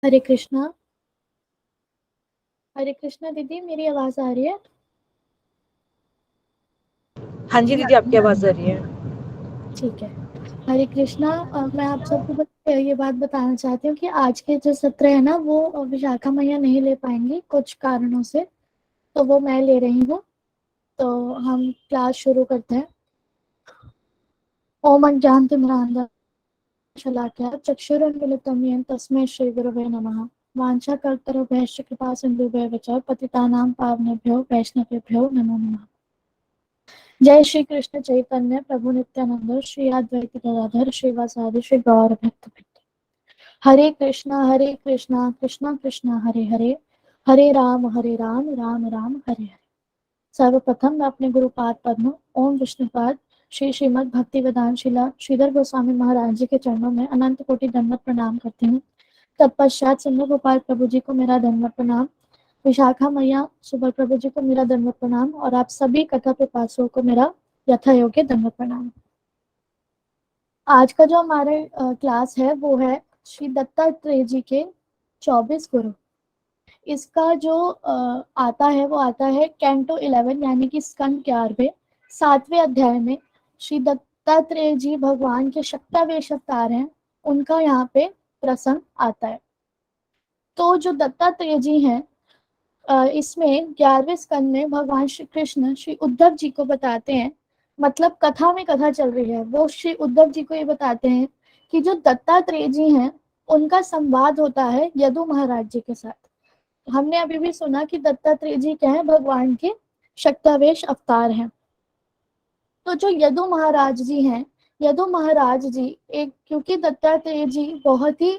हरे कृष्णा। हरे कृष्णा दीदी, मेरी आवाज आ रही है? हाँ जी दीदी, आपकी आवाज़ आ रही है। ठीक है। हरे कृष्णा। मैं आप सबको बस ये बात बताना चाहती हूँ कि आज के जो सत्र है ना, वो विशाखा मैया नहीं ले पाएंगी कुछ कारणों से। तो वो मैं ले रही हूँ। तो हम क्लास शुरू करते हैं। ओम अज्ञानतिमिरान्धः शलाकया चक्षुरुन्मीलितं येन तस्मै श्रीगुरवे नमः। वाञ्छाकल्पतरुभ्यश्च कृपासिन्धुभ्यः च पतितानां पावनेभ्यो वैष्णवेभ्यो नमो नमः। जय श्री कृष्ण चैतन्य प्रभु नित्यानंद श्री अद्वैत गदाधर श्रीवासादि श्री गौर भक्त। हरे कृष्णा कृष्णा कृष्णा हरे हरे, हरे राम राम राम हरे हरे। सर्वप्रथम मैं अपने गुरुपाद पद्म ओम विष्णुपाद श्री श्रीमद भक्ति वेदांत शिला श्रीधर गोस्वामी महाराज जी के चरणों में अनंत कोटि दंडवत प्रणाम करती हूँ। तत्पश्चात सिंह गोपाल प्रभु जी को मेरा दंडवत प्रणाम, विशाखा मैया सुबह प्रभु जी को मेरा दंडवत प्रणाम, और आप सभी कथा पिपासुओं को मेरा यथा योग्य दंडवत प्रणाम। आज का जो हमारे क्लास है वो है श्री दत्तात्रेय जी के 24 गुरु। इसका जो आता है वो आता है कैंटो 11 यानी कि स्कंद 11वें 7वें अध्याय में। श्री दत्तात्रेय जी भगवान के शक्तावेश अवतार हैं, उनका यहाँ पे प्रसंग आता है। तो जो दत्तात्रेय जी हैं, इसमें 11वें स्कंद में भगवान श्री कृष्ण श्री उद्धव जी को बताते हैं, मतलब कथा में कथा चल रही है, वो श्री उद्धव जी को ये बताते हैं कि जो दत्तात्रेय जी हैं उनका संवाद होता है यदु महाराज जी के साथ। हमने अभी भी सुना कि दत्तात्रेय जी क्या है, भगवान के शक्तावेश अवतार हैं। तो जो यदु महाराज जी हैं, यदु महाराज जी एक, क्योंकि दत्तात्रेय जी बहुत ही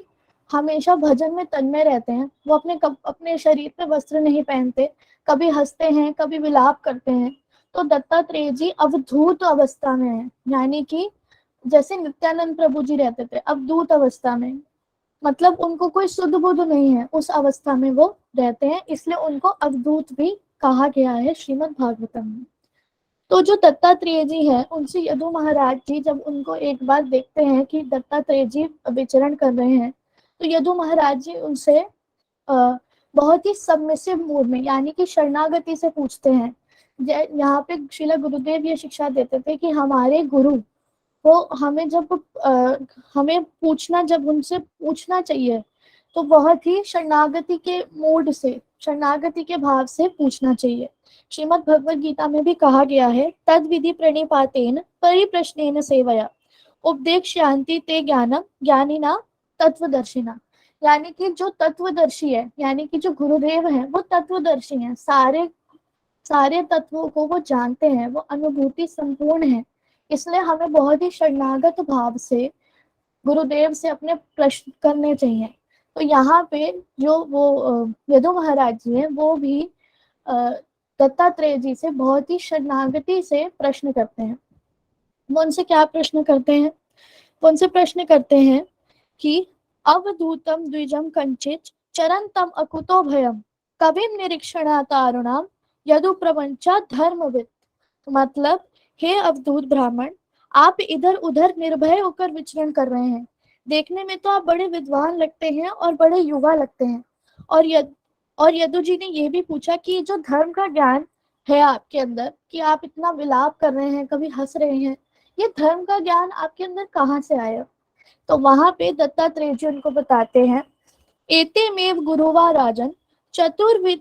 हमेशा भजन में तन्मय रहते हैं, वो अपने शरीर पे वस्त्र नहीं पहनते, कभी हंसते हैं कभी विलाप करते हैं। तो दत्तात्रेय जी अवधूत अवस्था में है, यानी कि जैसे नित्यानंद प्रभु जी रहते थे अवधूत अवस्था में, मतलब उनको कोई सुध बुध नहीं है, उस अवस्था में वो रहते हैं, इसलिए उनको अवधूत भी कहा गया है श्रीमद् भागवतम में। तो जो दत्तात्रेय जी हैं, उनसे यदु महाराज जी जब उनको एक बार देखते हैं कि दत्तात्रेय जी विचरण कर रहे हैं, तो यदु महाराज जी उनसे बहुत ही सबमिसिव मूड में यानी कि शरणागति से पूछते हैं। यहाँ पे श्रीला गुरुदेव ये शिक्षा देते थे कि हमारे गुरु वो हमें हमें पूछना, जब उनसे पूछना चाहिए तो बहुत ही शरणागति के मूड से, शरणागति के भाव से पूछना चाहिए। श्रीमद् भगवद गीता में भी कहा गया है, तद विधि प्रणिपातेन परिप्रश्नेन सेवया उपदेक्ष्यांति ते ज्ञानम ज्ञानिना तत्वदर्शिना। यानी कि जो तत्वदर्शी है, यानी कि जो गुरुदेव है वो तत्वदर्शी हैं, सारे सारे तत्वों को वो जानते हैं, वो अनुभूति संपूर्ण है। इसलिए हमें बहुत ही शरणागत भाव से गुरुदेव से अपने प्रश्न करने चाहिए। तो यहाँ पे जो वो यदु महाराज जी हैं, वो भी अ, दत्तात्रेय जी से बहुत ही शरणागति से प्रश्न करते हैं। वो उनसे क्या प्रश्न करते हैं? वो उनसे प्रश्न करते हैं कि अवधूतम द्विजम कंचित चरंतम अकुतो भयम कविम निरीक्षणातारुणाम यदु प्रवंचा धर्मविद। मतलब, हे अवधूत ब्राह्मण, आप इधर उधर निर्भय होकर विचरण कर रहे हैं। देखने में तो आप बड़े विद्वान लगते हैं और बड़े युवा लगते हैं। और यदु जी ने यह भी पूछा कि जो धर्म का ज्ञान है आपके अंदर, कि आप इतना विलाप कर रहे हैं कभी हंस रहे हैं, ये धर्म का ज्ञान आपके अंदर कहाँ से आया? तो वहां पे दत्तात्रेय जी उनको बताते हैं, एतेमेव गुरुवा राजन चतुर्विंशतिर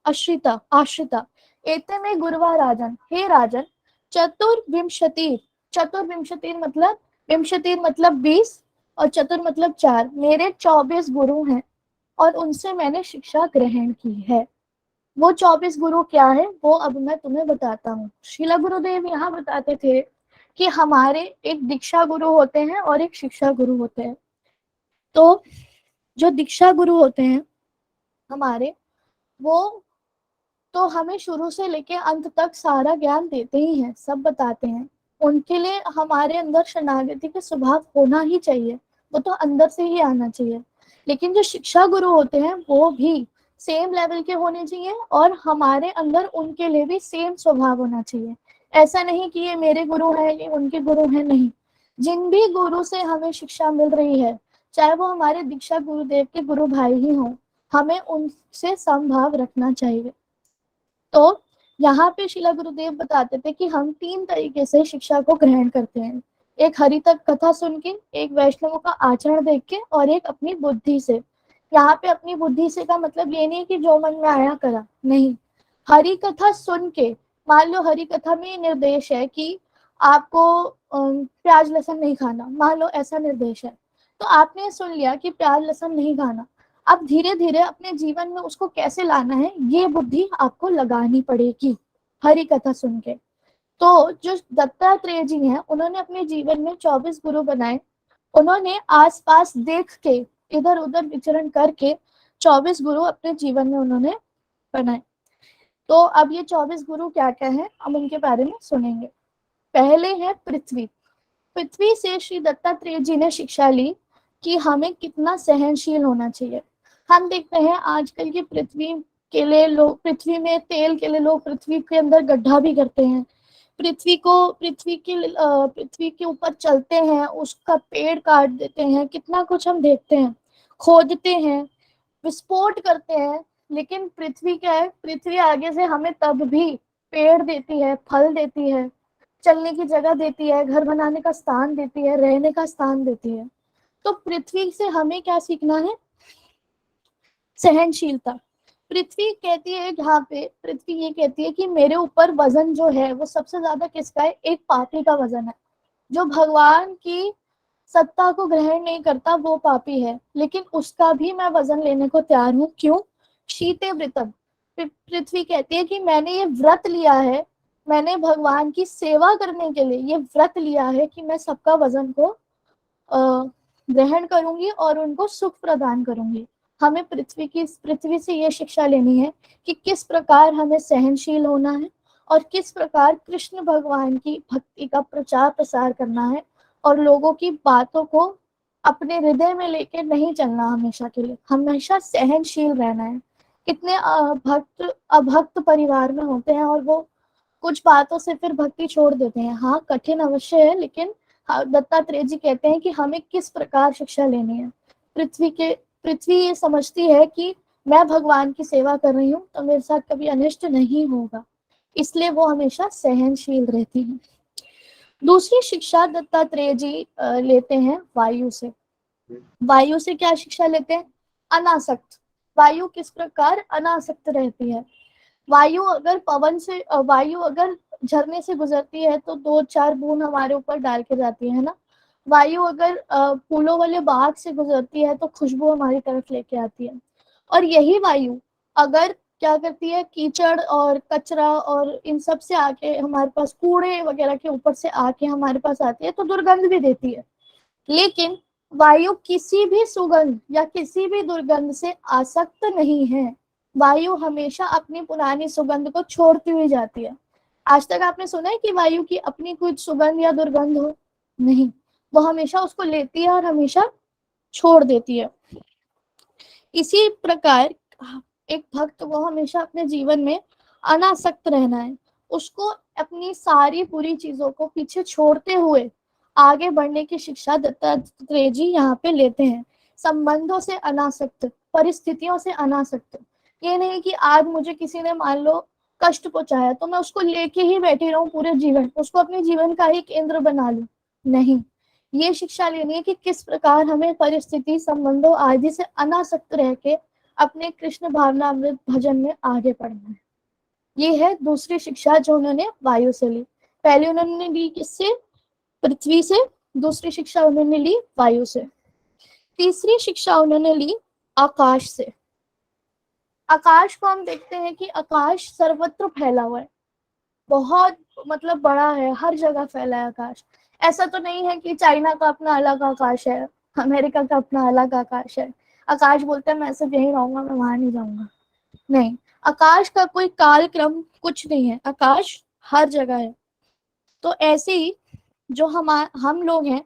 आश्रिता। एते में गुरुवा राजन, हे राजन, चतुर्विंशतिर, चतुर्विंशतिर मतलब, विंशतिर मतलब 20 और चतुर मतलब 4, मेरे 24 गुरु हैं और उनसे मैंने शिक्षा ग्रहण की है। वो 24 गुरु क्या है वो अब मैं तुम्हें बताता हूँ। शीला गुरुदेव यहाँ बताते थे कि हमारे एक दीक्षा गुरु होते हैं और एक शिक्षा गुरु होते हैं। तो जो दीक्षा गुरु होते हैं हमारे, वो तो हमें शुरू से लेके अंत तक सारा ज्ञान देते ही हैं, सब बताते हैं। उनके लिए हमारे अंदर शरणागति का स्वभाव होना ही चाहिए, वो तो अंदर से ही आना चाहिए। लेकिन जो शिक्षा गुरु होते हैं वो भी सेम लेवल के होने चाहिए और हमारे अंदर उनके लिए भी सेम स्वभाव होना चाहिए। ऐसा नहीं कि ये मेरे गुरु हैं ये उनके गुरु हैं, नहीं। जिन भी गुरु से हमें शिक्षा मिल रही है, चाहे वो हमारे दीक्षा गुरुदेव के गुरु भाई ही हों, हमें उनसे समभाव रखना चाहिए। तो यहाँ पे शिला गुरुदेव बताते थे कि हम 3 तरीके से शिक्षा को ग्रहण करते हैं, एक हरि तक कथा सुन के, एक वैष्णवों का आचरण देख के, और एक अपनी बुद्धि से। यहाँ पे अपनी बुद्धि से का मतलब ये नहीं कि जो मन में आया करा, नहीं, हरि कथा सुन के। मान लो हरि कथा में निर्देश है कि आपको प्याज लहसुन नहीं खाना, मान लो ऐसा निर्देश है, तो आपने सुन लिया कि प्याज लहसुन नहीं खाना। अब धीरे धीरे अपने जीवन में उसको कैसे लाना है, ये बुद्धि आपको लगानी पड़ेगी हरि कथा सुन के। तो जो दत्तात्रेय जी हैं, उन्होंने अपने जीवन में 24 गुरु बनाए। उन्होंने आसपास देख के, इधर उधर विचरण करके 24 गुरु अपने जीवन में उन्होंने बनाए। तो अब ये 24 गुरु क्या क्या है, हम उनके बारे में सुनेंगे। पहले है पृथ्वी। पृथ्वी से श्री दत्तात्रेय जी ने शिक्षा ली कि हमें कितना सहनशील होना चाहिए। हम देखते हैं आजकल की पृथ्वी के लिए लोग, पृथ्वी में तेल के लिए लोग पृथ्वी के अंदर गड्ढा भी करते हैं, पृथ्वी के ऊपर चलते हैं, उसका पेड़ काट देते हैं, कितना कुछ हम देखते हैं, खोदते हैं, विस्फोट करते हैं। लेकिन पृथ्वी क्या है, पृथ्वी आगे से हमें तब भी पेड़ देती है, फल देती है, चलने की जगह देती है, घर बनाने का स्थान देती है, रहने का स्थान देती है। तो पृथ्वी से हमें क्या सीखना है, सहनशीलता। पृथ्वी कहती है, यहाँ पे पृथ्वी ये कहती है कि मेरे ऊपर वजन जो है वो सबसे ज्यादा किसका है, एक पापी का वजन है। जो भगवान की सत्ता को ग्रहण नहीं करता वो पापी है, लेकिन उसका भी मैं वजन लेने को तैयार हूँ। क्यों? शीते व्रतम। पृथ्वी कहती है कि मैंने ये व्रत लिया है, मैंने भगवान की सेवा करने के लिए ये व्रत लिया है कि मैं सबका वजन को ग्रहण करूंगी और उनको सुख प्रदान करूंगी। हमें पृथ्वी से ये शिक्षा लेनी है कि किस प्रकार हमें सहनशील होना है और किस प्रकार कृष्ण भगवान की भक्ति का प्रचार प्रसार करना है, और लोगों की बातों को अपने हृदय में लेके नहीं चलना, हमेशा के लिए हमेशा सहनशील रहना है। कितने भक्त अभक्त परिवार में होते हैं और वो कुछ बातों से फिर भक्ति छोड़ देते हैं। हाँ, कठिन अवश्य है, लेकिन दत्तात्रेय जी कहते हैं कि हमें किस प्रकार शिक्षा लेनी है। पृथ्वी ये समझती है कि मैं भगवान की सेवा कर रही हूँ तो मेरे साथ कभी अनिष्ट नहीं होगा, इसलिए वो हमेशा सहनशील रहती है। दूसरी शिक्षा दत्तात्रेय जी लेते हैं वायु से। वायु से क्या शिक्षा लेते हैं? अनासक्त। वायु किस प्रकार अनासक्त रहती है। वायु अगर झरने से गुजरती है तो 2-4 बूंद हमारे ऊपर डाल के जाती है ना। वायु अगर फूलों वाले बाग से गुजरती है तो खुशबू हमारी तरफ लेके आती है। और यही वायु अगर क्या करती है, कीचड़ और कचरा और इन सब से आके हमारे पास, कूड़े वगैरह के ऊपर से आके हमारे पास आती है तो दुर्गंध भी देती है। लेकिन वायु किसी भी सुगंध या किसी भी दुर्गंध से आसक्त नहीं है। वायु हमेशा अपनी पुरानी सुगंध को छोड़ती हुई जाती है। आज तक आपने सुना है कि वायु की अपनी कुछ सुगंध या दुर्गंध हो? नहीं, वो हमेशा उसको लेती है और हमेशा छोड़ देती है। इसी प्रकार एक भक्त को हमेशा अपने जीवन में अनासक्त रहना है, उसको अपनी सारी बुरी चीजों को पीछे छोड़ते हुए आगे बढ़ने की शिक्षा दत्तात्रेय जी यहाँ पे लेते हैं। संबंधों से अनासक्त, परिस्थितियों से अनासक्त। ये नहीं कि आज मुझे किसी ने मान लो कष्ट पहुंचाया तो मैं उसको लेके ही बैठी रहूं पूरे जीवन, उसको अपने जीवन का ही केंद्र बना लूं। नहीं, ये शिक्षा लेनी है कि किस प्रकार हमें परिस्थिति, संबंधों आदि से अनासक्त रह के अपने कृष्ण भावनामृत भजन में आगे बढ़ना है। ये है दूसरी शिक्षा जो उन्होंने वायु से ली। पहले उन्होंने ली किससे? पृथ्वी से। दूसरी शिक्षा उन्होंने ली वायु से। तीसरी शिक्षा उन्होंने ली आकाश से। आकाश को हम देखते हैं कि आकाश सर्वत्र फैला हुआ है, बहुत मतलब बड़ा है, हर जगह फैला है आकाश। ऐसा तो नहीं है कि चाइना का अपना अलग आकाश है, अमेरिका का अपना अलग आकाश है, आकाश बोलता है मैं सिर्फ यहीं रहूंगा, मैं वहां नहीं जाऊंगा। नहीं, आकाश का कोई काल क्रम कुछ नहीं है, आकाश हर जगह है। तो ऐसे ही जो हम लोग हैं,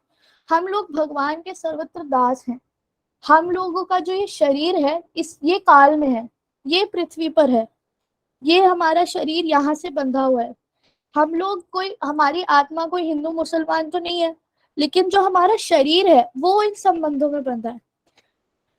हम लोग भगवान के सर्वत्र दास हैं। हम लोगों का जो ये शरीर है, ये काल में है, ये पृथ्वी पर है, ये हमारा शरीर यहाँ से बंधा हुआ है। हम लोग कोई, हमारी आत्मा कोई हिंदू मुसलमान तो नहीं है, लेकिन जो हमारा शरीर है वो इन संबंधों में बंधा है।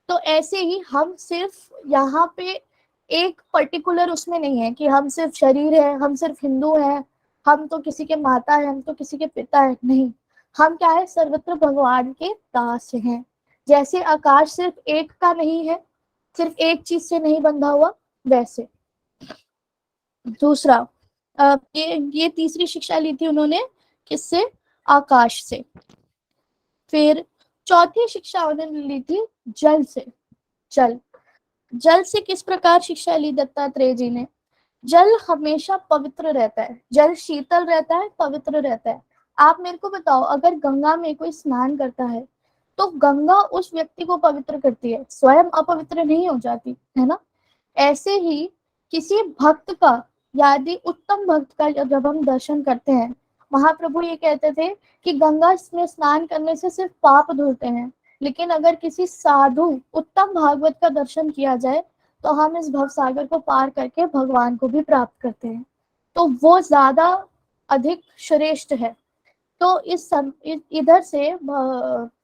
तो ऐसे ही हम सिर्फ यहाँ पे एक पर्टिकुलर उसमें नहीं है कि हम सिर्फ शरीर है, हम सिर्फ हिंदू हैं, हम तो किसी के माता है, हम तो किसी के पिता है, नहीं। हम क्या है, सर्वत्र भगवान के दास हैं। जैसे आकाश सिर्फ एक का नहीं है, सिर्फ एक चीज से नहीं बंधा हुआ, वैसे। दूसरा, ये तीसरी शिक्षा ली थी उन्होंने, किससे? आकाश से। फिर चौथी शिक्षा उन्होंने ली थी जल से। जल, जल से किस प्रकार शिक्षा ली दत्तात्रेय जी ने? जल हमेशा पवित्र रहता है, जल शीतल रहता है, पवित्र रहता है। आप मेरे को बताओ, अगर गंगा में कोई स्नान करता है तो गंगा उस व्यक्ति को पवित्र करती है, स्वयं अपवित्र नहीं हो जाती है ना। ऐसे ही किसी भक्त का, यदि उत्तम भक्त का जब हम दर्शन करते हैं, महाप्रभु ये कहते थे कि गंगा में स्नान करने से सिर्फ पाप धुलते हैं, लेकिन अगर किसी साधु उत्तम भागवत का दर्शन किया जाए तो हम इस भव सागर को पार करके भगवान को भी प्राप्त करते हैं। तो वो ज्यादा अधिक श्रेष्ठ है। तो इधर से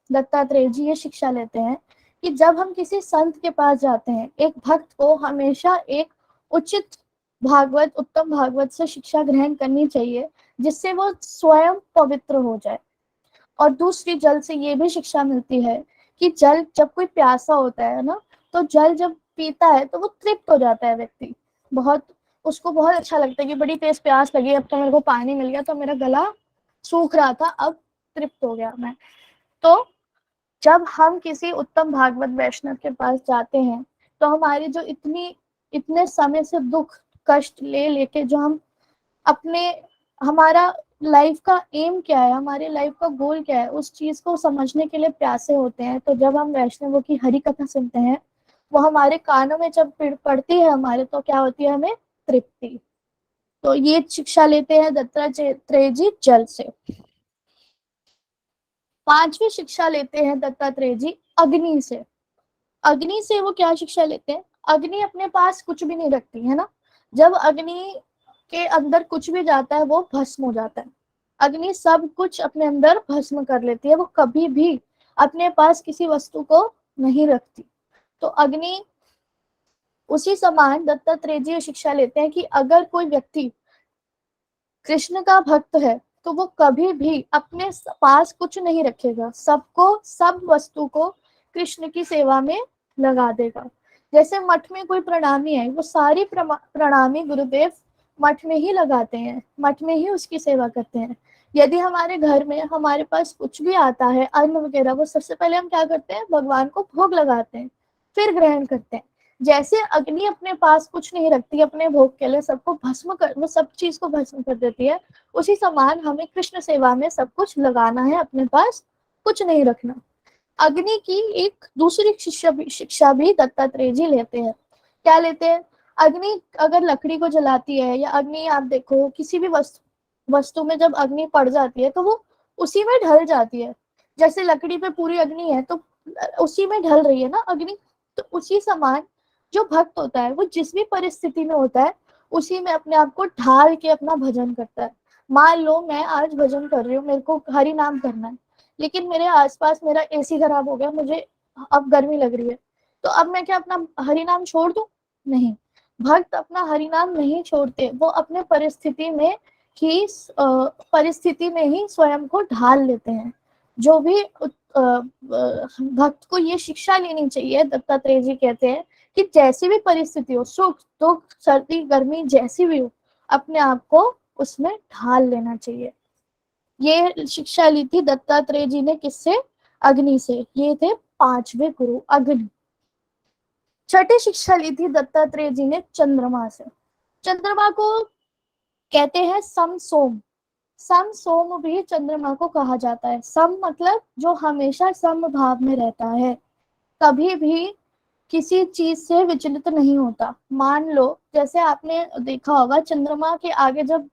दत्तात्रेय जी ये शिक्षा लेते हैं कि जब हम किसी संत के पास जाते हैं, एक भक्त को हमेशा एक उचित भागवत, उत्तम भागवत से शिक्षा ग्रहण करनी चाहिए, जिससे वो स्वयं पवित्र हो जाए। और दूसरी, जल से ये भी शिक्षा मिलती है कि जल, जब कोई प्यासा होता है ना, तो जल जब पीता है तो वो तृप्त हो जाता है व्यक्ति, बहुत, उसको बहुत अच्छा लगता है कि बड़ी तेज प्यास लगी, अब तो मेरे को पानी मिल गया, तो मेरा गला सूख रहा था, अब तृप्त हो गया मैं। तो जब हम किसी उत्तम भागवत वैष्णव के पास जाते हैं, तो हमारी जो इतने समय से दुख कष्ट ले लेके जो हम अपने, हमारा लाइफ का एम क्या है, हमारे लाइफ का गोल क्या है, उस चीज को समझने के लिए प्यासे होते हैं, तो जब हम वैष्णवों की हरि कथा सुनते हैं, वो हमारे कानों में जब पड़ती है हमारे, तो क्या होती है, हमें तृप्ति। तो ये शिक्षा लेते हैं दत्तात्रेय जी जल से। पांचवी शिक्षा लेते हैं दत्तात्रेय जी अग्नि से। अग्नि से वो क्या शिक्षा लेते हैं? अग्नि अपने पास कुछ भी नहीं रखती है ना। जब अग्नि के अंदर कुछ भी जाता है वो भस्म हो जाता है। अग्नि सब कुछ अपने अंदर भस्म कर लेती है, वो कभी भी अपने पास किसी वस्तु को नहीं रखती। तो अग्नि, उसी समान दत्तात्रेय जी शिक्षा लेते हैं कि अगर कोई व्यक्ति कृष्ण का भक्त है तो वो कभी भी अपने पास कुछ नहीं रखेगा, सबको, सब वस्तु को कृष्ण की सेवा में लगा देगा। जैसे मठ में कोई प्रणामी है, वो सारी प्रणामी गुरुदेव मठ में ही लगाते हैं, मठ में ही उसकी सेवा करते हैं। यदि हमारे घर में हमारे पास कुछ भी आता है, अन्न वगैरह, वो सबसे पहले हम क्या करते हैं, भगवान को भोग लगाते हैं, फिर ग्रहण करते हैं। जैसे अग्नि अपने पास कुछ नहीं रखती अपने भोग के लिए, सबको भस्म कर, वो सब चीज को भस्म कर देती है, उसी समान हमें कृष्ण सेवा में सब कुछ लगाना है, अपने पास कुछ नहीं रखना। अग्नि की एक दूसरी शिक्षा भी दत्तात्रेय जी लेते हैं। क्या लेते हैं? अग्नि अगर लकड़ी को जलाती है, या अग्नि, आप देखो किसी भी वस्तु में जब अग्नि पड़ जाती है तो वो उसी में ढल जाती है। जैसे लकड़ी पे पूरी अग्नि है तो उसी में ढल रही है ना अग्नि। तो उसी समान जो भक्त होता है वो जिस भी परिस्थिति में होता है, उसी में अपने आप को ढाल के अपना भजन करता है। मान लो मैं आज भजन कर रही हूँ, मेरे को हरि नाम करना है, लेकिन मेरे आसपास मेरा एसी खराब हो गया, मुझे अब गर्मी लग रही है, तो अब मैं क्या अपना हरि नाम छोड़ दूं? नहीं। भक्त अपना हरि नाम नहीं छोड़ते, वो अपने परिस्थिति में ही स्वयं को ढाल लेते हैं। जो भी भक्त को ये शिक्षा लेनी चाहिए, दत्तात्रेय जी कहते हैं कि जैसी भी परिस्थिति हो, सुख दुख सर्दी गर्मी जैसी भी हो, अपने आप को उसमें ढाल लेना चाहिए। ये शिक्षा ली थी दत्तात्रेय जी ने, किससे? अग्नि से। ये थे पांचवे गुरु, अग्नि। छठी शिक्षा ली थी दत्तात्रेय जी ने चंद्रमा से। चंद्रमा को कहते हैं सम सोम। सम सोम भी चंद्रमा को कहा जाता है। सम मतलब जो हमेशा सम भाव में रहता है, कभी भी किसी चीज से विचलित नहीं होता। मान लो, जैसे आपने देखा होगा, चंद्रमा के आगे जब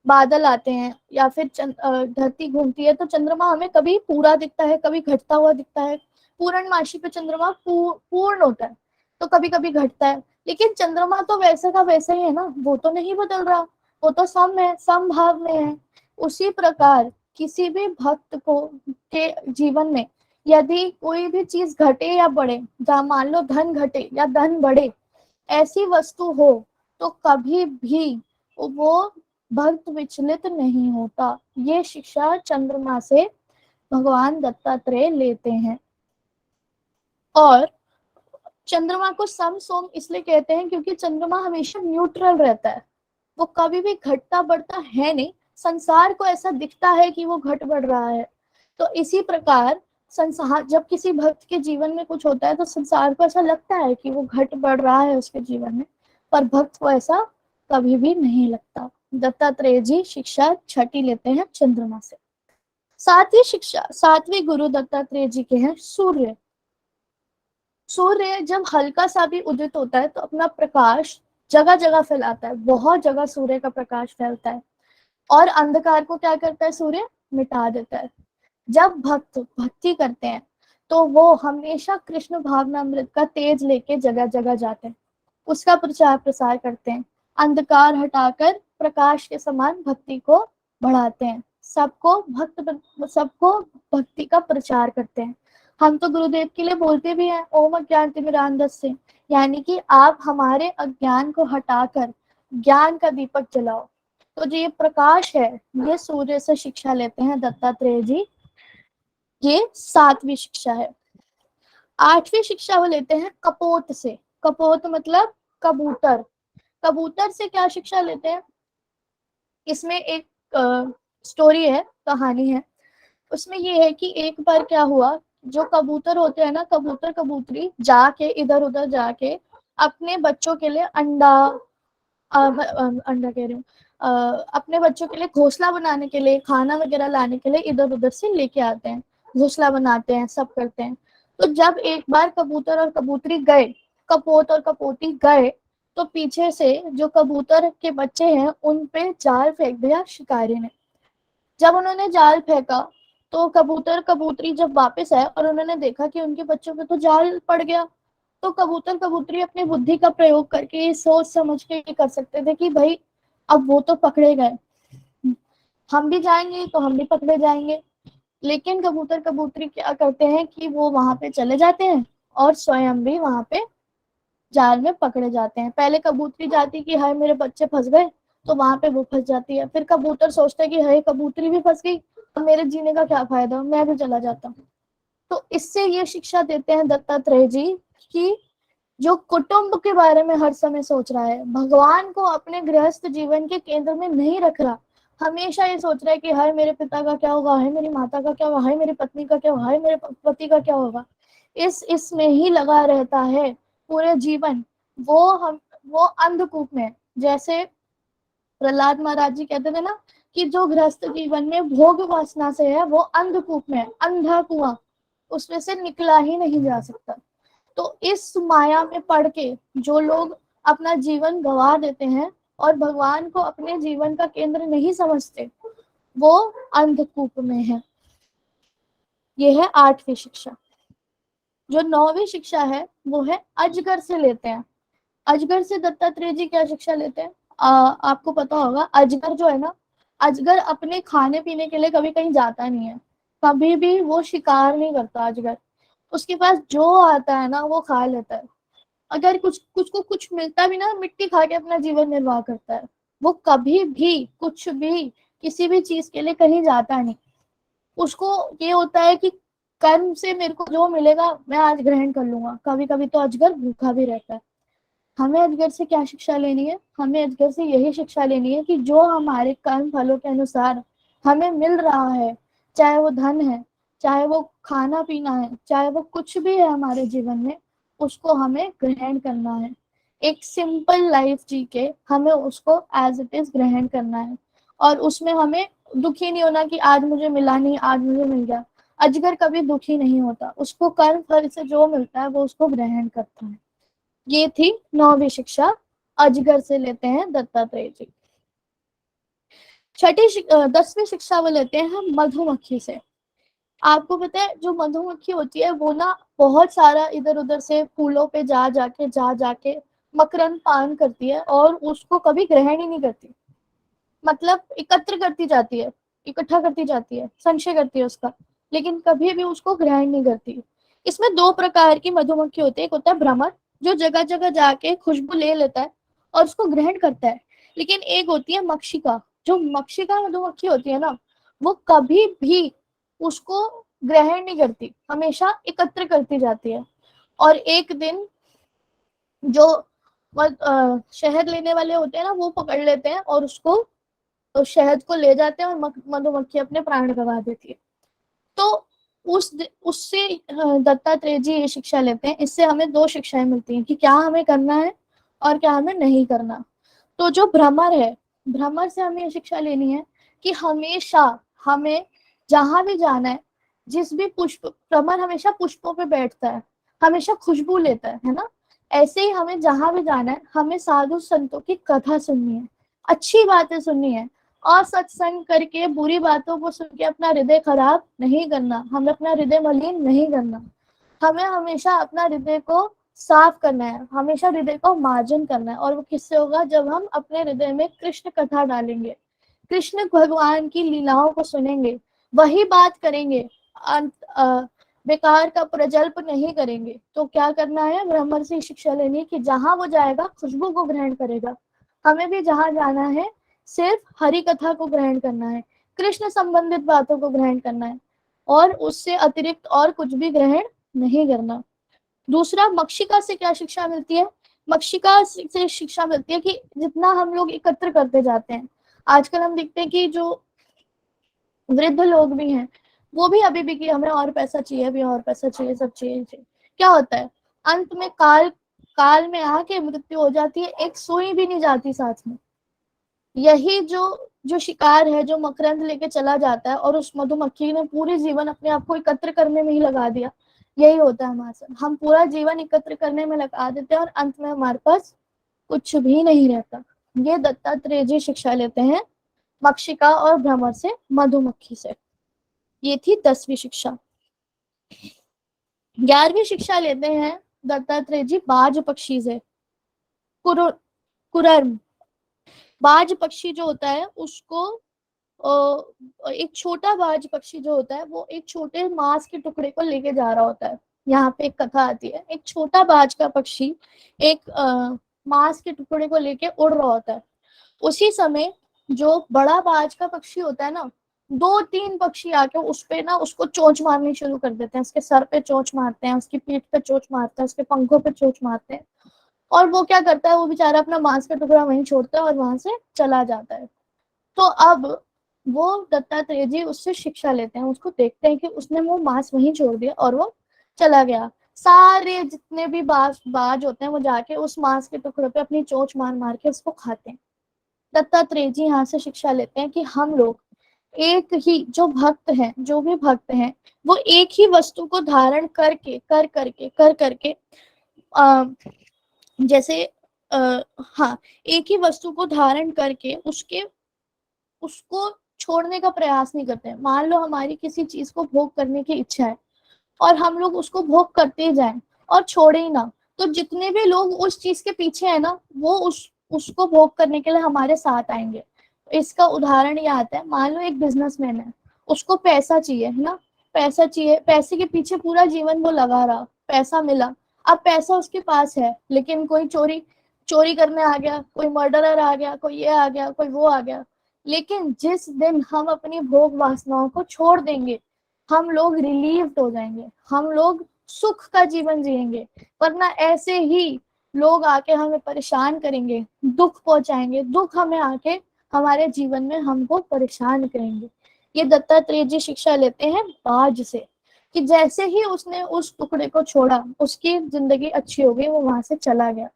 बादल आते हैं या फिर धरती घूमती है, तो चंद्रमा हमें कभी पूरा दिखता है, कभी घटता हुआ दिखता है। पूर्णमासी पे चंद्रमा पूर्ण होता है, तो कभी कभी घटता है। लेकिन चंद्रमा तो वैसे का वैसे ही है ना, वो तो नहीं बदल रहा, वो तो सम है, सम भाव में है। उसी प्रकार किसी भी भक्त को के जीवन में यदि कोई भी चीज घटे या बढ़े, मान लो धन घटे या धन बढ़े, ऐसी वस्तु हो, तो कभी भी वो भक्त विचलित नहीं होता। ये शिक्षा चंद्रमा से भगवान दत्तात्रेय लेते हैं। और चंद्रमा को सम सोम इसलिए कहते हैं क्योंकि चंद्रमा हमेशा न्यूट्रल रहता है, वो कभी भी घटता बढ़ता है नहीं। संसार को ऐसा दिखता है कि वो घट बढ़ रहा है, तो इसी प्रकार संसार, जब किसी भक्त के जीवन में कुछ होता है तो संसार को ऐसा लगता है कि वो घट बढ़ रहा है उसके जीवन में, पर भक्त को ऐसा कभी भी नहीं लगता। दत्तात्रेय जी शिक्षा छठी लेते हैं चंद्रमा से। सातवीं शिक्षा, सातवें गुरु दत्तात्रेय जी के हैं सूर्य। सूर्य जब हल्का सा भी उदित होता है तो अपना प्रकाश जगह जगह फैलाता है, बहुत जगह सूर्य का प्रकाश फैलता है, और अंधकार को क्या करता है सूर्य, मिटा देता है। जब भक्त भक्ति करते हैं तो वो हमेशा कृष्ण भावनामृत का तेज लेके जगह जगह जाते हैं, उसका प्रचार प्रसार करते हैं, अंधकार हटाकर प्रकाश के समान भक्ति को बढ़ाते हैं, सबको भक्ति का प्रचार करते हैं। हम तो गुरुदेव के लिए बोलते भी हैं ओम अज्ञानतिमिरान्धस्य, यानी कि आप हमारे अज्ञान को हटाकर ज्ञान का दीपक जलाओ। तो जो ये प्रकाश है, ये सूर्य से शिक्षा लेते हैं दत्तात्रेय जी। ये सातवीं शिक्षा है। आठवीं शिक्षा वो लेते हैं कपोत से। कपोत मतलब कबूतर। कबूतर से क्या शिक्षा लेते हैं, इसमें एक स्टोरी है, कहानी है। उसमें ये है कि एक बार क्या हुआ, जो कबूतर होते हैं ना, कबूतर कबूतरी जाके इधर उधर जाके अपने बच्चों के लिए अंडा कह रही हूँ, अपने बच्चों के लिए घोंसला बनाने के लिए, खाना वगैरह लाने के लिए इधर उधर से लेके आते हैं, घोंसला बनाते हैं, सब करते हैं। तो जब एक बार कबूतर और कबूतरी गए, कपोत और कपोती गए, तो पीछे से जो कबूतर के बच्चे हैं उन पे जाल फेंक दिया शिकारी ने। जब उन्होंने जाल फेंका तो कबूतर कबूतरी जब वापस आए और उन्होंने देखा कि उनके बच्चों पे तो जाल पड़ गया, तो कबूतर कबूतरी अपनी बुद्धि का प्रयोग करके सोच समझ के ये कर सकते थे कि भाई अब वो तो पकड़े गए, हम भी जाएंगे तो हम भी पकड़े जाएंगे। लेकिन कबूतर कबूतरी क्या करते हैं कि वो वहां पे चले जाते हैं और स्वयं भी वहां पे जाल में पकड़े जाते हैं। पहले कबूतरी जाती कि हाय मेरे बच्चे फंस गए, तो वहां पे वो फंस जाती है। फिर कबूतर सोचता है कि हाय कबूतरी भी फंस गई, अब मेरे जीने का क्या फायदा, मैं भी चला जाता हूँ। तो इससे ये शिक्षा देते हैं दत्तात्रेय जी कि जो कुटुंब के बारे में हर समय सोच रहा है, भगवान को अपने गृहस्थ जीवन के केंद्र में नहीं रख रहा, हमेशा ये सोच रहा है कि हाय मेरे पिता का क्या होगा, हाय मेरी माता का क्या होगा, हाय मेरी पत्नी का क्या होगा, हाय मेरे पति का क्या होगा, इसमें ही लगा रहता है पूरे जीवन। वो अंधकूप में, जैसे प्रहलाद महाराज जी कहते थे ना कि जो गृहस्थ जीवन में भोग वासना से है वो अंधकूप में, अंधा कुआं, उसमें से निकला ही नहीं जा सकता। तो इस माया में पड़ के जो लोग अपना जीवन गंवा देते हैं और भगवान को अपने जीवन का केंद्र नहीं समझते, वो अंधकूप में है। ये है आठवीं शिक्षा। जो नौवीं शिक्षा है वो है अजगर से लेते हैं। अजगर से दत्तात्रेय जी क्या शिक्षा लेते हैं, आपको पता होगा अजगर जो है ना, अजगर अपने खाने पीने के लिए कभी कहीं जाता नहीं है, कभी भी वो शिकार नहीं करता अजगर, उसके पास जो आता है ना वो खा लेता है। अगर कुछ कुछ को कुछ मिलता भी ना, मिट्टी खा के अपना जीवन निर्वाह करता है। वो कभी भी कुछ भी किसी भी चीज के लिए कहीं जाता नहीं। उसको ये होता है कि कर्म से मेरे को जो मिलेगा मैं आज ग्रहण कर लूंगा। कभी कभी तो अजगर भूखा भी रहता है। हमें अजगर से क्या शिक्षा लेनी है, हमें अजगर से यही शिक्षा लेनी है कि जो हमारे कर्म फलों के अनुसार हमें मिल रहा है, चाहे वो धन है, चाहे वो खाना पीना है, चाहे वो कुछ भी है हमारे जीवन में, उसको हमें ग्रहण करना है। एक सिंपल लाइफ जी के हमें उसको एज इट इज ग्रहण करना है, और उसमें हमें दुखी नहीं होना कि आज मुझे मिला नहीं, आज मुझे मिल गया। अजगर कभी दुखी नहीं होता, उसको कर्म फल से जो मिलता है वो उसको ग्रहण करता है। ये थी नौवीं शिक्षा, अजगर से लेते हैं दत्तात्रेय जी। दसवीं शिक्षा वो लेते हैं मधुमक्खी से। आपको पता है जो मधुमक्खी होती है वो ना बहुत सारा इधर उधर से फूलों पे जा जाके मकरंद पान करती है और उसको कभी ग्रहण ही नहीं करती, मतलब एकत्र करती जाती है। इकट्ठा करती जाती है, संचय करती है उसका, लेकिन कभी भी उसको ग्रहण नहीं करती। इसमें दो प्रकार की मधुमक्खी होती है, एक होता है भ्रमर जो जगह जगह जाके खुशबू ले लेता है और उसको ग्रहण करता है, लेकिन एक होती है मक्षिका। जो मक्षिका मधुमक्खी होती है ना, वो कभी भी उसको ग्रहण नहीं करती, हमेशा एकत्र करती जाती है। और एक दिन जो शहद लेने वाले होते हैं ना, वो पकड़ लेते हैं और उसको तो शहद को ले जाते हैं और मधुमक्खी अपने प्राण गंवा देती है। तो उससे दत्तात्रेय जी ये शिक्षा लेते हैं। इससे हमें दो शिक्षाएं मिलती हैं कि क्या हमें करना है और क्या हमें नहीं करना। तो जो भ्रमर है, भ्रमर से हमें ये शिक्षा लेनी है कि हमेशा हमें जहां भी जाना है, जिस भी पुष्प, भ्रमर हमेशा पुष्पों पे बैठता है, हमेशा खुशबू लेता है ना, ऐसे ही हमें जहां भी जाना है, हमें साधु संतों की कथा सुननी है, अच्छी बातें सुननी है, और सत्संग करके बुरी बातों को सुन के अपना हृदय खराब नहीं करना, हमें अपना हृदय मलिन नहीं करना। हमें हमेशा अपना हृदय को साफ करना है, हमेशा हृदय को मार्जन करना है। और वो किससे होगा? जब हम अपने हृदय में कृष्ण कथा डालेंगे, कृष्ण भगवान की लीलाओं को सुनेंगे, वही बात करेंगे, बेकार का प्रजल्प नहीं करेंगे। तो क्या करना है? ब्रह्मर से शिक्षा लेनी है कि जहां वो जाएगा खुशबू को ग्रहण करेगा। हमें भी जहां जाना है सिर्फ हरि कथा को ग्रहण करना है, कृष्ण संबंधित बातों को ग्रहण करना है, और उससे अतिरिक्त और कुछ भी ग्रहण नहीं करना। दूसरा, मक्षिका से क्या शिक्षा मिलती है? मक्षिका से शिक्षा मिलती है कि जितना हम लोग एकत्र करते जाते हैं, आजकल हम देखते हैं कि जो वृद्ध लोग भी हैं, वो भी अभी भी कि हमें और पैसा चाहिए, अभी और पैसा चाहिए, सब चाहिए। क्या होता है? अंत में काल काल में आके मृत्यु हो जाती है, एक सुई भी नहीं जाती साथ में। यही जो जो शिकार है, जो मकरंद लेके चला जाता है और उस मधुमक्खी ने पूरे जीवन अपने आप को एकत्र करने में ही लगा दिया, यही होता है हमारे साथ। हम पूरा जीवन एकत्र करने में लगा देते हैं और अंत में हमारे पास कुछ भी नहीं रहता। ये दत्तात्रेय जी शिक्षा लेते हैं मक्षिका और भ्रमर से, मधुमक्खी से। ये थी 10वीं शिक्षा। 11वीं शिक्षा लेते हैं दत्तात्रेय जी बाज पक्षी से, कुरर्म। बाज पक्षी जो होता है उसको एक छोटा बाज पक्षी जो होता है, वो एक छोटे मांस के टुकड़े को लेके जा रहा होता है। यहाँ पे एक कथा आती है, एक छोटा बाज का पक्षी एक मांस के टुकड़े को लेके उड़ रहा होता है। उसी समय जो बड़ा बाज का पक्षी होता है ना, दो तीन पक्षी आके उस पे ना उसको चोंच मारनी शुरू कर देते हैं, उसके सर पे चोंच मारते हैं, उसकी पीठ पे चोंच मारते हैं, उसके पंखों पे चोंच मारते हैं। और वो क्या करता है? वो बेचारा अपना मांस का टुकड़ा वहीं छोड़ता है और वहां से चला जाता है। तो अब वो दत्तात्रेय जी उससे शिक्षा लेते हैं, उसको देखते हैं कि उसने वो मांस वहीं छोड़ दिया और वो चला गया। सारे जितने भी बाज होते हैं वो जाके उस मांस के टुकड़े पे अपनी चोंच मार मार के उसको खाते हैं। दत्तात्रेय जी यहाँ से शिक्षा लेते हैं कि हम लोग एक ही, जो भक्त हैं, जो भी भक्त हैं, वो एक ही वस्तु को धारण करके कर करके आ, जैसे हाँ, एक ही वस्तु को धारण करके उसके उसको छोड़ने का प्रयास नहीं करते हैं। मान लो हमारी किसी चीज को भोग करने की इच्छा है और हम लोग उसको भोग करते जाएं और छोड़े ही ना, तो जितने भी लोग उस चीज के पीछे है ना, वो उसको भोग करने के लिए हमारे साथ आएंगे। इसका उदाहरण ये आता है, मान लो एक बिजनेसमैन है, उसको पैसा चाहिए है ना, पैसा चाहिए, पैसे के पीछे पूरा जीवन वो लगा रहा, पैसा मिला, अब पैसा उसके पास है, लेकिन कोई चोरी चोरी करने आ गया, कोई मर्डरर आ गया, कोई ये आ गया, कोई वो आ गया। लेकिन जिस दिन हम अपनी भोग वासनाओं को छोड़ देंगे, हम लोग रिलीव्ड हो जाएंगे, हम लोग सुख का जीवन जिएंगे। वरना ऐसे ही लोग आके हमें परेशान करेंगे, दुख पहुंचाएंगे, दुख हमें आके हमारे जीवन में हमको परेशान करेंगे। ये दत्तात्रेय जी शिक्षा लेते हैं बाज से, कि जैसे ही उसने उस टुकड़े को छोड़ा, उसकी जिंदगी अच्छी हो गई, वो वहां से चला गया।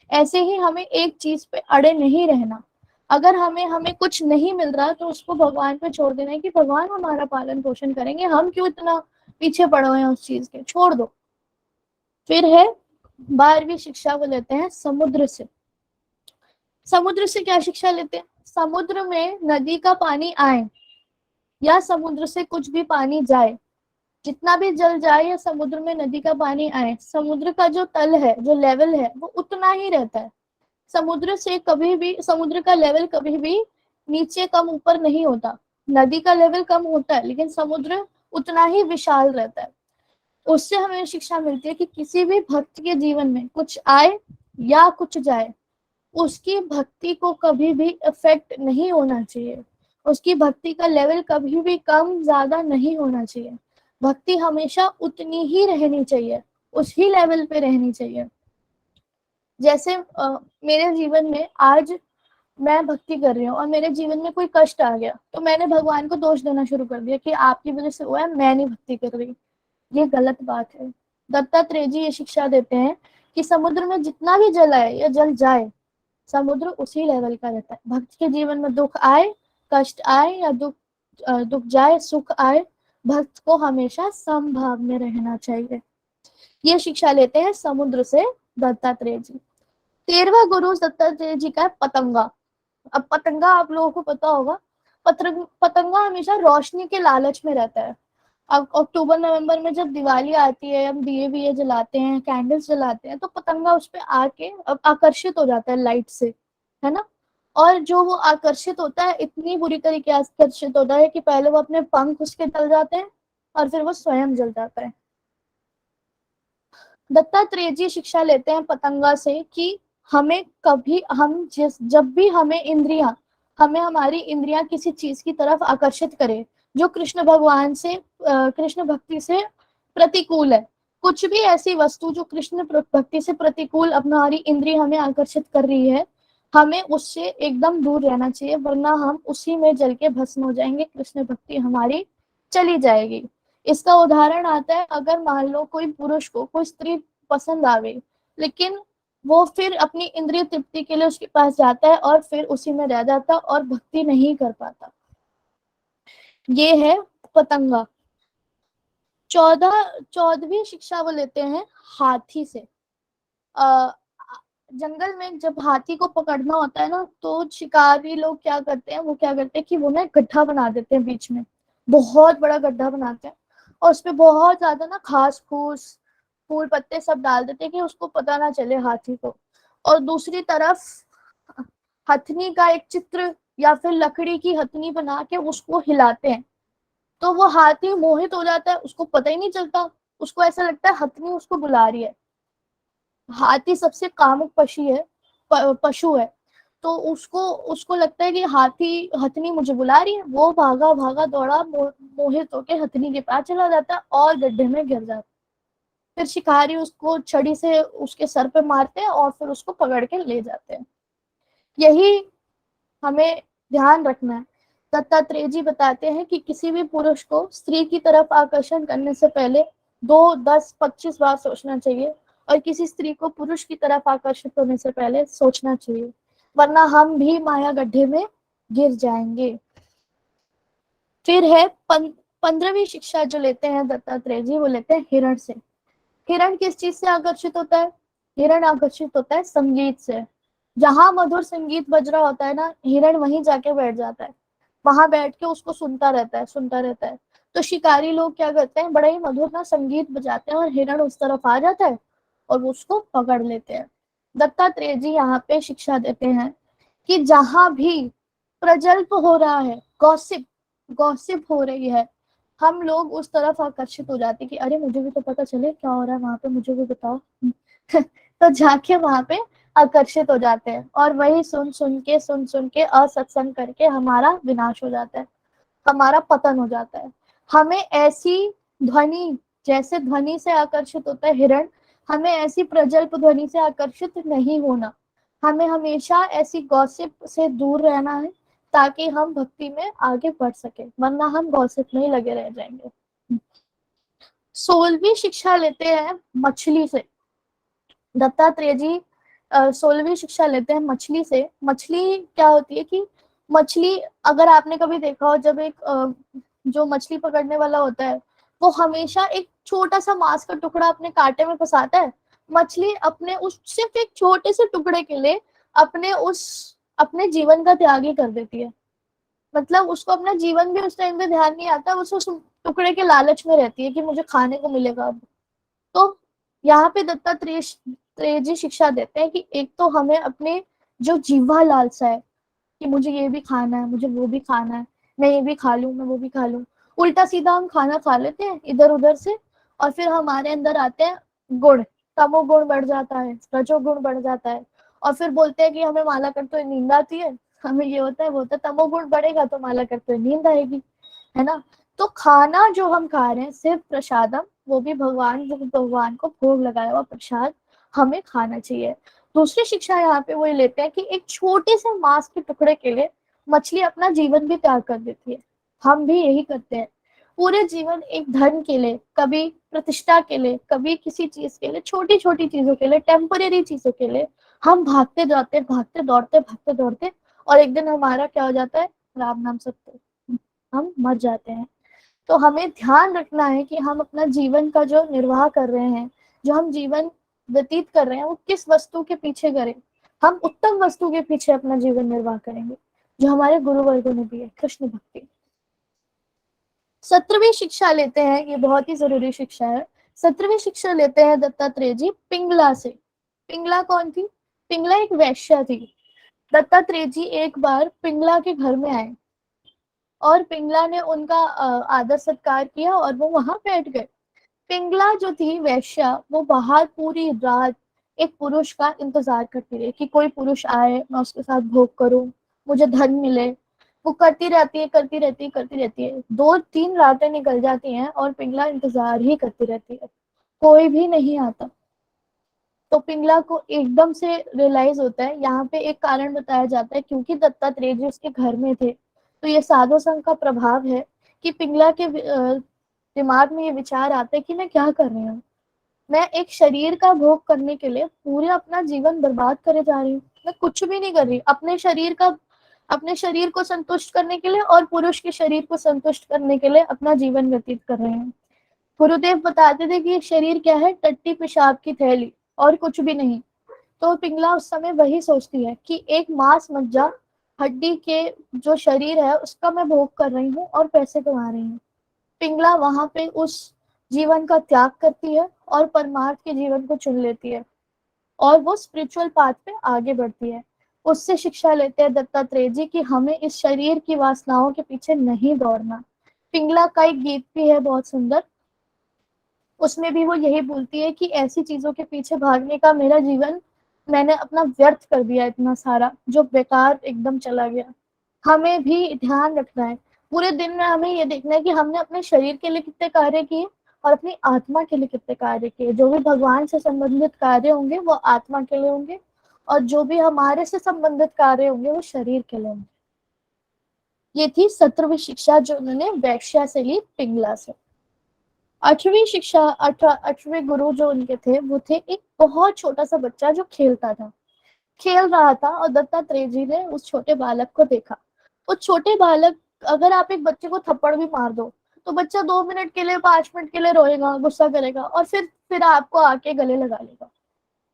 ऐसे ही हमें एक चीज पे अड़े नहीं रहना। अगर हमें हमें कुछ नहीं मिल रहा तो उसको भगवान पे छोड़ देना है कि भगवान हमारा पालन पोषण करेंगे, हम क्यों इतना पीछे पड़े हुए हैं उस चीज के, छोड़ दो। फिर है 12वीं शिक्षा, वो लेते हैं समुद्र से। समुद्र से क्या शिक्षा लेते हैं? समुद्र में नदी का पानी आए या समुद्र से कुछ भी पानी जाए, जितना भी जल जाए या समुद्र में नदी का पानी आए, समुद्र का जो तल है, जो लेवल है, वो उतना ही रहता है। समुद्र से कभी भी, समुद्र का लेवल कभी भी नीचे कम ऊपर नहीं होता, नदी का लेवल कम होता है लेकिन समुद्र उतना ही विशाल रहता है। उससे हमें शिक्षा मिलती है कि किसी भी भक्त के जीवन में कुछ आए या कुछ जाए, उसकी भक्ति को कभी भी इफेक्ट नहीं होना चाहिए, उसकी भक्ति का लेवल कभी भी कम ज्यादा नहीं होना चाहिए। भक्ति हमेशा उतनी ही रहनी चाहिए, उस ही लेवल पे रहनी चाहिए। जैसे मेरे जीवन में आज मैं भक्ति कर रही हूँ और मेरे जीवन में कोई कष्ट आ गया तो मैंने भगवान को दोष देना शुरू कर दिया कि आपकी वजह से हुआ है, मैं नहीं भक्ति कर रही। ये गलत बात है। दत्तात्रेय जी ये शिक्षा देते हैं कि समुद्र में जितना भी जल आए या जल जाए, समुद्र उसी लेवल का रहता है। भक्त के जीवन में दुख आए, कष्ट आए या दुख जाए, सुख आए, भक्त को हमेशा समभाव में रहना चाहिए। ये शिक्षा लेते हैं समुद्र से दत्तात्रेय जी। 13वां गुरु दत्तात्रेय जी का है पतंगा। अब पतंगा आप लोगों को पता होगा, पतंगा हमेशा रोशनी के लालच में रहता है। अब अक्टूबर नवंबर में जब दिवाली आती है, हम दिए विए जलाते हैं, कैंडल्स जलाते हैं, तो पतंगा उस पे आके अब आकर्षित हो जाता है लाइट से, है ना। और जो वो आकर्षित होता है, इतनी बुरी तरीके आकर्षित होता है कि पहले वो अपने पंख उसके जल जाते हैं और फिर वो स्वयं जल जाता है। दत्तात्रेय जी शिक्षा लेते हैं पतंगा से कि हमें कभी हम जिस जब भी हमें हमारी इंद्रियां किसी चीज की तरफ आकर्षित करे जो कृष्ण भगवान से कृष्ण भक्ति से प्रतिकूल है, कुछ भी ऐसी वस्तु जो कृष्ण भक्ति से प्रतिकूल हमारी इंद्रिय हमें आकर्षित कर रही है, हमें उससे एकदम दूर रहना चाहिए, वरना हम उसी में जल के भस्म हो जाएंगे, कृष्ण भक्ति हमारी चली जाएगी। इसका उदाहरण आता है, अगर मान लो कोई पुरुष को कोई स्त्री पसंद आ गई, लेकिन वो फिर अपनी इंद्रिय तृप्ति के लिए उसके पास जाता है और फिर उसी में रह जाता और भक्ति नहीं कर पाता। ये है पतंगा। 14वीं शिक्षा वो लेते हैं हाथी से। अ, जंगल में जब हाथी को पकड़ना होता है ना, तो शिकारी लोग क्या करते हैं, वो क्या करते हैं कि वो ना एक गड्ढा बना देते हैं बीच में, बहुत बड़ा गड्ढा बनाते हैं और उसपे बहुत ज्यादा ना घास फूस फूल पत्ते सब डाल देते हैं कि उसको पता ना चले हाथी को। और दूसरी तरफ हथनी का एक चित्र या फिर लकड़ी की हथनी बना के उसको हिलाते हैं, तो वो हाथी मोहित हो जाता है, उसको पता ही नहीं चलता, उसको ऐसा लगता है हथनी उसको बुला रही है। हाथी सबसे कामुक पशु है, तो उसको उसको लगता है कि हाथी हथनी मुझे बुला रही है, वो भागा भागा दौड़ा मोहित होकर हथनी के पास चला जाता है और गड्ढे में गिर जाता है। फिर शिकारी उसको छड़ी से उसके सर पे मारते हैं और फिर उसको पकड़ के ले जाते हैं। यही हमें ध्यान रखना है। दत्तात्रेय जी बताते हैं कि किसी भी पुरुष को स्त्री की तरफ आकर्षण करने से पहले 2, 10, 25 बार सोचना चाहिए और किसी स्त्री को पुरुष की तरफ आकर्षित होने से पहले सोचना चाहिए, वरना हम भी माया गड्ढे में गिर जाएंगे। फिर है 15वीं शिक्षा जो लेते हैं दत्तात्रेय जी, वो लेते हैं हिरण से। हिरण किस चीज से आकर्षित होता है? हिरण आकर्षित होता है संगीत से। जहां मधुर संगीत बज रहा होता है ना, हिरण वहीं जाके बैठ जाता है, वहां बैठ के उसको सुनता रहता है। तो शिकारी लोग क्या करते हैं, बड़ा ही मधुर ना संगीत बजाते हैं और हिरण उस तरफ आ जाता है और वो उसको पकड़ लेते हैं। दत्तात्रेय जी यहाँ पे शिक्षा देते हैं कि जहां भी प्रजल्प हो रहा है, गॉसिप गॉसिप हो रही है, हम लोग उस तरफ आकर्षित हो जाते हैं कि अरे मुझे भी तो पता चले क्या हो रहा है वहां पे, मुझे भी बताओ। तो जाके वहां पे आकर्षित हो जाते हैं और वही सुन सुन के असत्संग करके हमारा विनाश हो जाता है, हमारा पतन हो जाता है। हमें ऐसी ध्वनि, जैसे ध्वनि से आकर्षित होता है हिरण, हमें ऐसी प्रजल्प ध्वनि से आकर्षित नहीं होना। हमें हमेशा ऐसी गॉसिप से दूर रहना है ताकि हम भक्ति में आगे बढ़ सके, वरना हम गॉसिप में ही लगे रह जाएंगे। 16वीं शिक्षा लेते हैं मछली से। दत्तात्रेय जी 16वीं शिक्षा लेते हैं मछली से। मछली क्या होती है कि मछली, अगर आपने कभी देखा हो, जब एक जो मछली पकड़ने वाला होता है, वो हमेशा एक छोटा सा मांस का टुकड़ा अपने कांटे में फंसाता है। मछली अपने उस सिर्फ एक छोटे से टुकड़े के लिए अपने जीवन का त्याग ही कर देती है। मतलब उसको अपना जीवन भी उस टाइम पे ध्यान नहीं आता, वो उस टुकड़े के लालच में रहती है कि मुझे खाने को मिलेगा अब। तो यहाँ पे दत्तात्रेय जी शिक्षा देते हैं कि एक तो हमें अपने जो जीवा लालसा है कि मुझे ये भी खाना है, मुझे वो भी खाना है, मैं ये भी खा लूं, मैं वो भी खा लूं। उल्टा सीधा हम खाना खा लेते हैं इधर उधर से, और फिर हमारे अंदर आते हैं गुण, तमोगुण बढ़ जाता है, रजोगुण बढ़ जाता है, और फिर बोलते हैं कि हमें माला करते हुए नींद आती है, हमें ये होता है वो होता है। तमोगुण बढ़ेगा तो माला करते हुए नींद आएगी, है ना। तो खाना जो हम खा रहे हैं सिर्फ प्रसादम, वो भी भगवान, जो भगवान को भोग लगाया हुआ प्रसाद हमें खाना चाहिए। दूसरी शिक्षा यहाँ पे वो ये लेते हैं कि एक छोटे से मांस के टुकड़े के लिए मछली अपना जीवन भी त्याग कर देती है। हम भी यही करते हैं, पूरे जीवन एक धन के लिए, कभी प्रतिष्ठा के लिए, कभी किसी चीज के लिए, छोटी छोटी चीजों के लिए, टेम्परेरी चीजों के लिए हम भागते जाते, भागते दौड़ते, भागते दौड़ते, और एक दिन हमारा क्या हो जाता है, राम नाम सत्य, हम मर जाते हैं। तो हमें ध्यान रखना है कि हम अपना जीवन का जो निर्वाह कर रहे हैं, जो हम जीवन व्यतीत कर रहे हैं, वो किस वस्तु के पीछे करें। हम उत्तम वस्तु के पीछे अपना जीवन निर्वाह करेंगे, जो हमारे गुरुवर्गों ने दी है, कृष्ण भक्ति। 17वीं शिक्षा लेते हैं, ये बहुत ही जरूरी शिक्षा है। 17वीं शिक्षा लेते हैं दत्तात्रेय जी पिंगला से। पिंगला कौन थी? पिंगला एक वैश्या थी। दत्तात्रेय जी एक बार पिंगला के घर में आए, और पिंगला ने उनका आदर सत्कार किया, और वो वहां बैठ गए। पिंगला जो थी वैश्या, वो बाहर पूरी रात एक पुरुष का इंतजार करती रही कि कोई पुरुष आए, मैं उसके साथ भोग करूं, मुझे धन मिले। वो करती रहती है, करती रहती है, करती रहती है, 2-3 रातें निकल जाती हैं और पिंगला इंतजार ही करती रहती है, कोई भी नहीं आता। तो पिंगला को एकदम से रियलाइज होता है, यहाँ पे एक कारण बताया जाता है, क्योंकि दत्तात्रेय जी उसके घर में थे, तो ये साधु संघ का प्रभाव है कि पिंगला के दिमाग में ये विचार आता है कि मैं क्या कर रही हूँ, मैं एक शरीर का भोग करने के लिए पूरे अपना जीवन बर्बाद करे जा रही हूँ। मैं कुछ भी नहीं कर रही अपने शरीर का, अपने शरीर को संतुष्ट करने के लिए और पुरुष के शरीर को संतुष्ट करने के लिए अपना जीवन व्यतीत कर रहे हैं। गुरुदेव बताते थे कि शरीर क्या है, टट्टी पेशाब की थैली, और कुछ भी नहीं। तो पिंगला उस समय वही सोचती है कि एक मांस मज्जा हड्डी के जो शरीर है उसका मैं भोग कर रही हूँ और पैसे कमा रही हूँ। पिंगला वहां पे उस जीवन का त्याग करती है और परमार्थ के जीवन को चुन लेती है, और वो स्पिरिचुअल पाथ पे आगे बढ़ती है। उससे शिक्षा लेते हैं दत्तात्रेय जी कि हमें इस शरीर की वासनाओं के पीछे नहीं दौड़ना। पिंगला का एक गीत भी है बहुत सुंदर, उसमें भी वो यही बोलती है कि ऐसी चीजों के पीछे भागने का मेरा जीवन, मैंने अपना व्यर्थ कर दिया, इतना सारा जो बेकार एकदम चला गया। हमें भी ध्यान रखना है, पूरे दिन में हमें ये देखना है कि हमने अपने शरीर के लिए कितने कार्य किए और अपनी आत्मा के लिए कितने कार्य किए। जो भी भगवान से संबंधित कार्य होंगे वो आत्मा के लिए होंगे, और जो भी हमारे से संबंधित कार्य होंगे वो शरीर के लिए होंगे। ये थी 17वीं शिक्षा जो उन्होंने वैश्या से ली, पिंगला से। 8वीं शिक्षा, 8वें गुरु जो उनके थे, वो थे एक बहुत छोटा सा बच्चा जो खेलता था, खेल रहा था, और दत्तात्रेय जी ने उस छोटे बालक को देखा। वो छोटे बालक, अगर आप एक बच्चे को थप्पड़ भी मार दो तो बच्चा 2 मिनट के लिए, 5 मिनट के लिए रोएगा, गुस्सा करेगा, और फिर आपको आके गले लगा लेगा।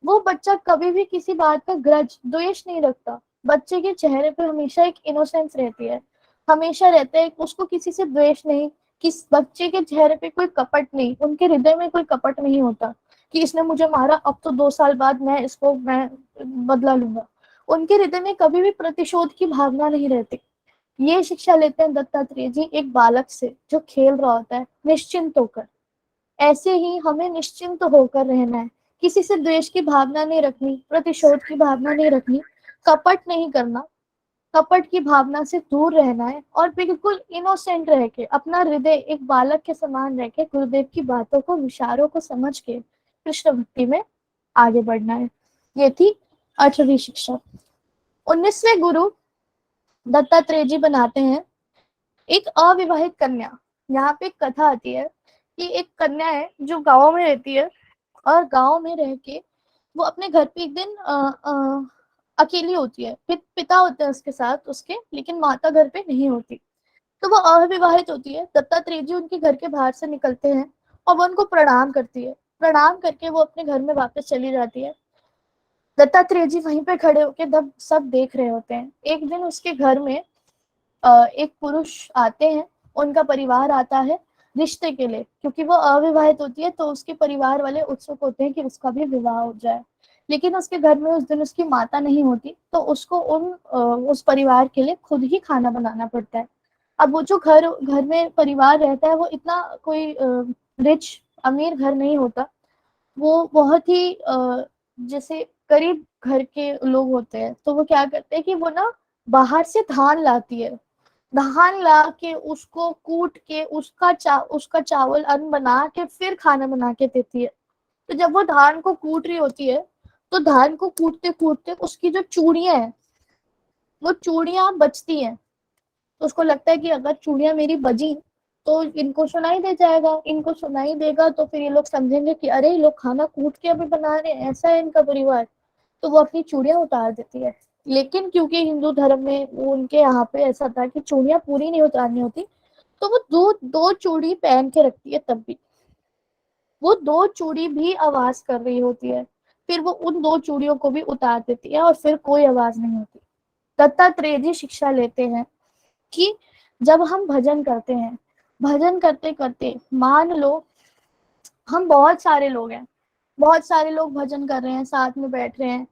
वो बच्चा कभी भी किसी बात का ग्रज, द्वेष नहीं रखता। बच्चे के चेहरे पे हमेशा एक इनोसेंस रहती है, हमेशा रहता है, उसको किसी से द्वेष नहीं, किस बच्चे के चेहरे पे कोई कपट नहीं, उनके हृदय में कोई कपट नहीं होता कि इसने मुझे मारा, अब तो 2 साल बाद मैं बदला लूंगा। उनके हृदय में कभी भी प्रतिशोध की भावना नहीं रहती। ये शिक्षा लेते हैं दत्तात्रेय जी एक बालक से जो खेल रहा होता है निश्चिंत होकर। ऐसे ही हमें निश्चिंत होकर रहना है, किसी से द्वेष की भावना नहीं रखनी, प्रतिशोध की भावना नहीं रखनी, कपट नहीं करना, कपट की भावना से दूर रहना है, और बिल्कुल इनोसेंट रह के, अपना हृदय एक बालक के समान रह के, गुरुदेव की बातों को, विचारों को समझ के कृष्ण भक्ति में आगे बढ़ना है। ये थी 8वीं शिक्षा। 19वें गुरु दत्तात्रेय जी बनाते हैं एक अविवाहित कन्या। यहाँ पे एक कथा आती है कि एक कन्या है जो गाँव में रहती है, और गाँव में रह के वो अपने घर पे एक दिन अकेली होती है। पिता होते हैं उसके साथ उसके, लेकिन माता घर पे नहीं होती। तो वो अविवाहित होती है। दत्तात्रेय जी उनके घर के बाहर से निकलते हैं और वो उनको प्रणाम करती है। प्रणाम करके वो अपने घर में वापस चली जाती है। दत्तात्रेय जी वहीं पे खड़े होके तब सब देख रहे होते हैं। एक दिन उसके घर में एक पुरुष आते हैं, उनका परिवार आता है रिश्ते के लिए, क्योंकि वो अविवाहित होती है तो उसके परिवार वाले उत्सुक होते हैं कि उसका भी विवाह हो जाए। लेकिन उसके घर में उस दिन उसकी माता नहीं होती, तो उसको उस परिवार के लिए खुद ही खाना बनाना पड़ता है। अब वो जो घर घर में परिवार रहता है वो इतना कोई रिच अमीर घर नहीं होता, वो बहुत ही जैसे गरीब घर के लोग होते हैं। तो वो क्या करते हैं कि वो ना बाहर से धान लाती है, धान ला के उसको कूट के उसका चावल अन्न बना के फिर खाना बना के देती है। तो जब वो धान को कूट रही होती है, तो धान को कूटते कूटते उसकी जो चूड़ियां हैं वो चूड़ियां बचती हैं। तो उसको लगता है कि अगर चूड़ियां मेरी बजी तो इनको सुनाई दे जाएगा, इनको सुनाई देगा तो फिर ये लोग समझेंगे कि अरे ये लोग खाना कूट के अभी बना रहे हैं, ऐसा है इनका परिवार। तो वो अपनी चूड़ियां उतार देती है। लेकिन क्योंकि हिंदू धर्म में उनके यहाँ पे ऐसा था कि चूड़ियां पूरी नहीं उतारनी होती, तो वो दो दो चूड़ी पहन के रखती है। तब भी वो दो चूड़ी भी आवाज कर रही होती है, फिर वो उन दो चूड़ियों को भी उतार देती है और फिर कोई आवाज नहीं होती। दत्तात्रेय जी शिक्षा लेते हैं कि जब हम भजन करते हैं, भजन करते करते मान लो हम बहुत सारे लोग हैं, बहुत सारे लोग भजन कर रहे हैं, साथ में बैठ रहे हैं,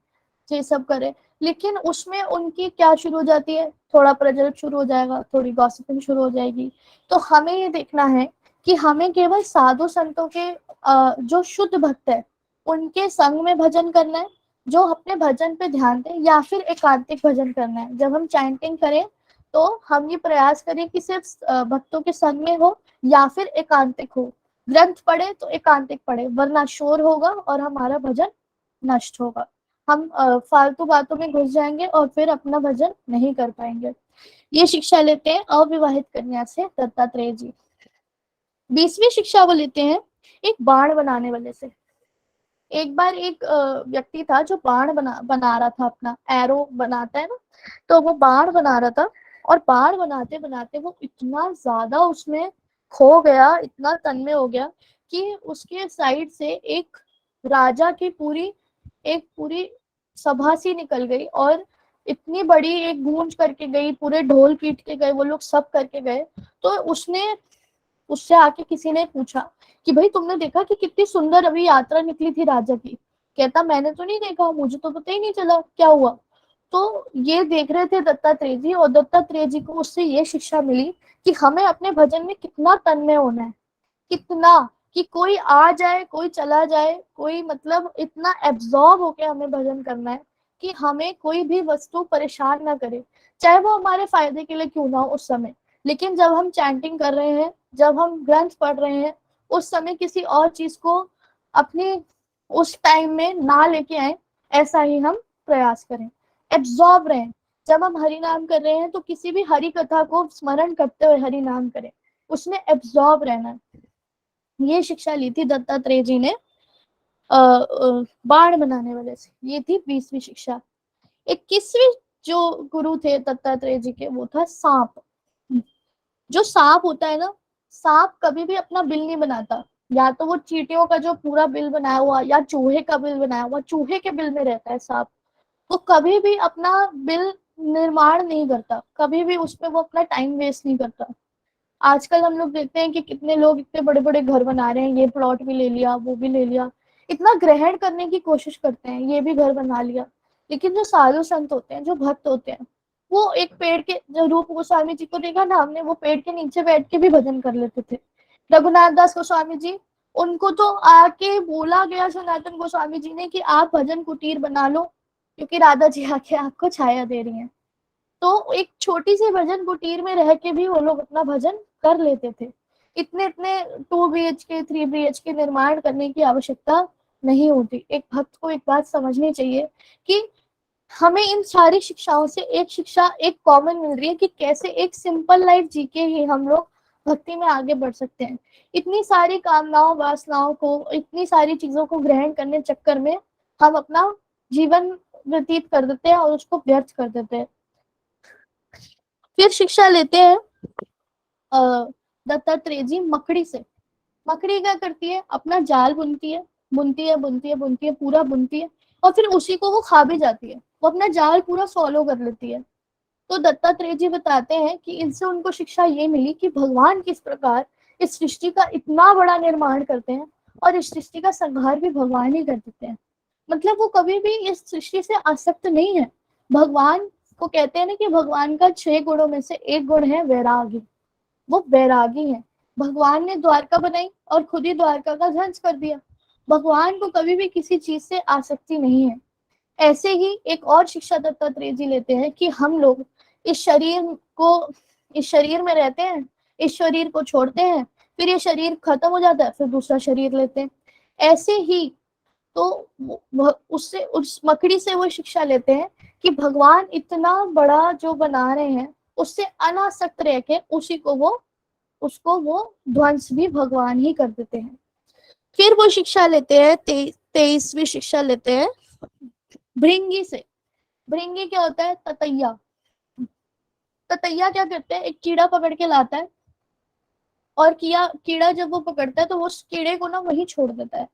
ये सब कर रहे हैं, लेकिन उसमें उनकी क्या शुरू हो जाती है, थोड़ा प्रजल्प शुरू हो जाएगा, थोड़ी गॉसिपिंग शुरू हो जाएगी। तो हमें ये देखना है कि हमें केवल साधु संतों के जो शुद्ध भक्त है उनके संग में भजन करना है, जो अपने भजन पे ध्यान दें, या फिर एकांतिक भजन करना है। जब हम चैंटिंग करें तो हम ये प्रयास करें कि सिर्फ भक्तों के संग में हो या फिर एकांतिक हो। ग्रंथ पढ़े तो एकांतिक पढ़े, वरना शोर होगा और हमारा भजन नष्ट होगा। हम फालतू बातों में घुस जाएंगे और फिर अपना भजन नहीं कर पाएंगे। ये शिक्षा लेते हैं अविवाहित कन्या से दत्तात्रेय जी। 20वीं शिक्षा वो लेते हैं एक बाण बनाने वाले से। एक बार एक व्यक्ति था जो बाण बना रहा था, अपना एरो बनाता है ना, तो वो बाण बना रहा था। और बाण बनाते बनाते वो इतना ज्यादा उसमें खो गया, इतना तन्मय हो गया कि उसके साइड से एक राजा की एक पूरी सभा सी निकल गई, और इतनी बड़ी एक गूंज करके गई, पूरे ढोल पीट के गए, वो लोग सब करके गए। तो उससे आके किसी ने पूछा कि भाई तुमने देखा कि कितनी सुंदर अभी यात्रा निकली थी राजा की? कहता मैंने तो नहीं देखा, मुझे तो पता ही नहीं चला क्या हुआ। तो ये देख रहे थे दत्तात्रेय जी, और दत्तात्रेय जी को उससे ये शिक्षा मिली कि हमें अपने भजन में कितना तन्मय होना है, कितना, कि कोई आ जाए कोई चला जाए, कोई मतलब इतना एब्जॉर्ब होके हमें भजन करना है कि हमें कोई भी वस्तु परेशान ना करे, चाहे वो हमारे फायदे के लिए क्यों ना हो उस समय। लेकिन जब हम चैंटिंग कर रहे हैं, जब हम ग्रंथ पढ़ रहे हैं, उस समय किसी और चीज को अपनी उस टाइम में ना लेके आए, ऐसा ही हम प्रयास करें, एब्जॉर्ब रहें। जब हम हरि नाम कर रहे हैं तो किसी भी हरि कथा को स्मरण करते हुए हरि नाम करें, उसमें एब्जॉर्ब रहना है। ये शिक्षा ली थी दत्तात्रेय जी ने बाण बनाने वाले से। ये थी 20वीं शिक्षा। 21वीं जो गुरु थे दत्तात्रेय जी के, वो था सांप। जो सांप होता है ना, सांप कभी भी अपना बिल नहीं बनाता। या तो वो चींटियों का जो पूरा बिल बनाया हुआ या चूहे का बिल बनाया हुआ, चूहे के बिल में रहता है सांप। वो कभी भी अपना बिल निर्माण नहीं करता, कभी भी उसमें वो अपना टाइम वेस्ट नहीं करता। आजकल हम लोग देखते हैं कि कितने लोग इतने बड़े बड़े घर बना रहे हैं, ये प्लॉट भी ले लिया, वो भी ले लिया, इतना ग्रहण करने की कोशिश करते हैं, ये भी घर बना लिया। लेकिन जो साधु संत होते हैं, जो भक्त होते हैं, वो एक पेड़ के, जो रूप गोस्वामी जी को देखा ना हमने, वो पेड़ के नीचे बैठ के भी भजन कर लेते थे। रघुनाथ दास गोस्वामी जी, उनको तो आके बोला गया सनातन गोस्वामी जी ने कि आप भजन कुटीर बना लो, क्योंकि राधा जी आके आपको छाया दे रही हैं। तो एक छोटी सी भजन कुटीर में रह के भी वो लोग अपना भजन कर लेते थे। इतने इतने 2 BHK 3 BHK निर्माण करने की आवश्यकता नहीं होती। एक भक्त को एक बात समझनी चाहिए कि हमें इन सारी शिक्षाओं से एक शिक्षा एक कॉमन मिल रही है कि कैसे एक सिंपल लाइफ जी के ही हम लोग भक्ति में आगे बढ़ सकते हैं। इतनी सारी कामनाओं वासनाओं को, इतनी सारी चीजों को ग्रहण करने चक्कर में हम अपना जीवन व्यतीत कर देते हैं और उसको व्यर्थ कर देते हैं। फिर शिक्षा लेते हैं दत्तात्रेय जी मकड़ी से। मकड़ी क्या करती है, अपना जाल बुनती है, बुनती है बुनती है बुनती है, पूरा बुनती है, और फिर उसी को वो खा भी जाती है, वो अपना जाल पूरा फॉलो कर लेती है। तो दत्तात्रेय जी बताते हैं कि इनसे उनको शिक्षा ये मिली कि भगवान किस प्रकार इस सृष्टि का इतना बड़ा निर्माण करते हैं, और इस सृष्टि का संहार भी भगवान ही कर देते हैं। मतलब वो कभी भी इस सृष्टि से आसक्त नहीं है। भगवान को कहते हैं ना कि भगवान का 6 गुणों में से एक गुण है वैराग्य। वो बैरागी हैं। भगवान ने द्वारका बनाई और खुद ही द्वारका का ध्वंस कर दिया। भगवान को कभी भी किसी चीज से आसक्ति नहीं है। ऐसे ही एक और शिक्षा दत्तात्रेय जी लेते हैं कि हम लोग इस शरीर को इस शरीर में रहते हैं, इस शरीर को छोड़ते हैं, फिर ये शरीर खत्म हो जाता है, फिर दूसरा शरीर लेते हैं। ऐसे ही तो उससे उस मकड़ी से वो शिक्षा लेते हैं कि भगवान इतना बड़ा जो बना रहे हैं उससे अनासक्त रह के उसको वो ध्वंस भी भगवान ही कर देते हैं। फिर वो शिक्षा लेते हैं 23वीं शिक्षा लेते हैं भृंगी से। भृंगी क्या होता है? ततैया। ततैया क्या करते हैं? एक कीड़ा पकड़ के लाता है और कीड़ा जब वो पकड़ता है तो वो उस कीड़े को ना वहीं छोड़ देता है।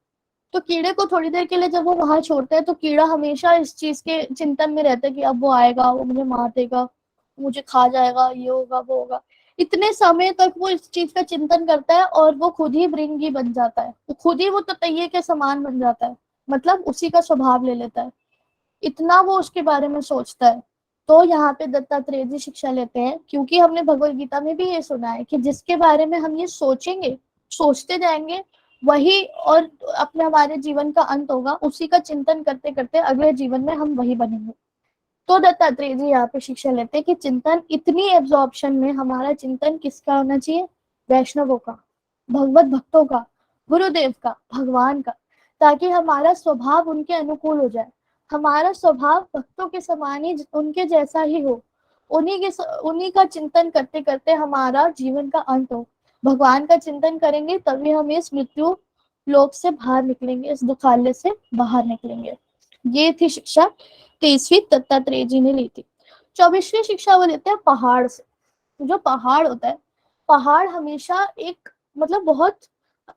तो कीड़े को थोड़ी देर के लिए जब वो वहां छोड़ता है तो कीड़ा हमेशा इस चीज के चिंतन में रहता है कि अब वो आएगा, वो मुझे मार देगा, मुझे खा जाएगा, ये होगा वो होगा। इतने समय तक वो इस चीज का चिंतन करता है और वो खुद ही भृंगी बन जाता है, तो खुद ही वो ततैये के समान बन जाता है, मतलब उसी का स्वभाव ले लेता है। इतना वो उसके बारे में सोचता है। तो यहाँ पे दत्तात्रेय जी शिक्षा लेते हैं, क्योंकि हमने भगवत गीता में भी ये सुना है कि जिसके बारे में हम ये सोचेंगे, सोचते जाएंगे, वही और अपने हमारे जीवन का अंत होगा। उसी का चिंतन करते करते अगले जीवन में हम वही बनेंगे। तो दत्तात्रेय जी यहाँ पे शिक्षा लेते हैं कि चिंतन इतनी एब्जॉर्प्शन में हमारा चिंतन किसका होना चाहिए? वैष्णवों का, भगवत भक्तों का, गुरुदेव का, भगवान का, ताकि हमारा स्वभाव उनके अनुकूल हो जाए। हमारा स्वभाव भक्तों के समान ही, उनके जैसा ही हो। उन्हीं का चिंतन करते करते हमारा जीवन का अंत हो। भगवान का चिंतन करेंगे तभी हम इस मृत्यु लोक से बाहर निकलेंगे, इस दुखालय से बाहर निकलेंगे। ये थी शिक्षा 23वीं दत्तात्रेय जी ने ली थी। 24वीं शिक्षा वो लेते हैं पहाड़ से। जो पहाड़ होता है, पहाड़ हमेशा एक मतलब बहुत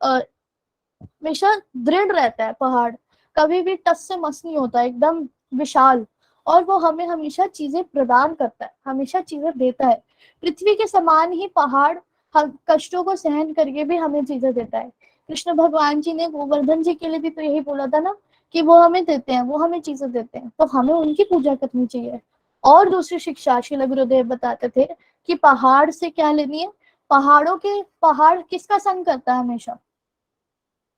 हमेशा दृढ़ रहता है। पहाड़ कभी भी टस से मस नहीं होता, एकदम विशाल। और वो हमें हमेशा चीजें प्रदान करता है, हमेशा चीजें देता है। पृथ्वी के समान ही पहाड़ हम कष्टों को सहन करके भी हमें चीजें देता है। कृष्ण भगवान जी ने गोवर्धन जी के लिए भी तो यही बोला था ना, कि वो हमें देते हैं, वो हमें चीजें देते हैं, तो हमें उनकी पूजा करनी चाहिए। और दूसरी शिक्षा श्रील गुरुदेव बताते थे कि पहाड़ से क्या लेनी है। पहाड़ किसका संग करता है हमेशा?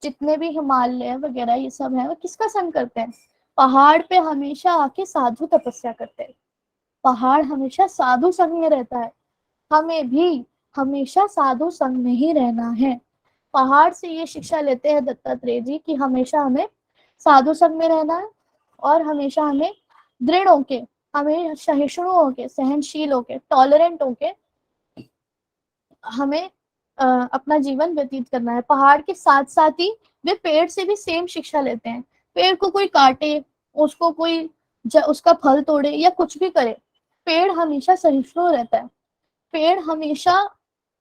जितने भी हिमालय वगैरह ये सब है, वो किसका संग करते हैं? पहाड़ पे हमेशा आके साधु तपस्या करते हैं। पहाड़ हमेशा साधु संग में रहता है। हमें भी हमेशा साधु संग में ही रहना है। पहाड़ से ये शिक्षा लेते हैं दत्तात्रेय जी कि हमेशा हमें साधु संग में रहना है, और हमेशा हमें दृढ़ होके, हमें सहिष्णु होके, सहनशील होके, टॉलरेंट होके हमें अपना जीवन व्यतीत करना है। पहाड़ के साथ साथ ही वे पेड़ से भी सेम शिक्षा लेते हैं। पेड़ को कोई काटे, उसको कोई उसका फल तोड़े या कुछ भी करे, पेड़ हमेशा सहिष्णु रहता है। पेड़ हमेशा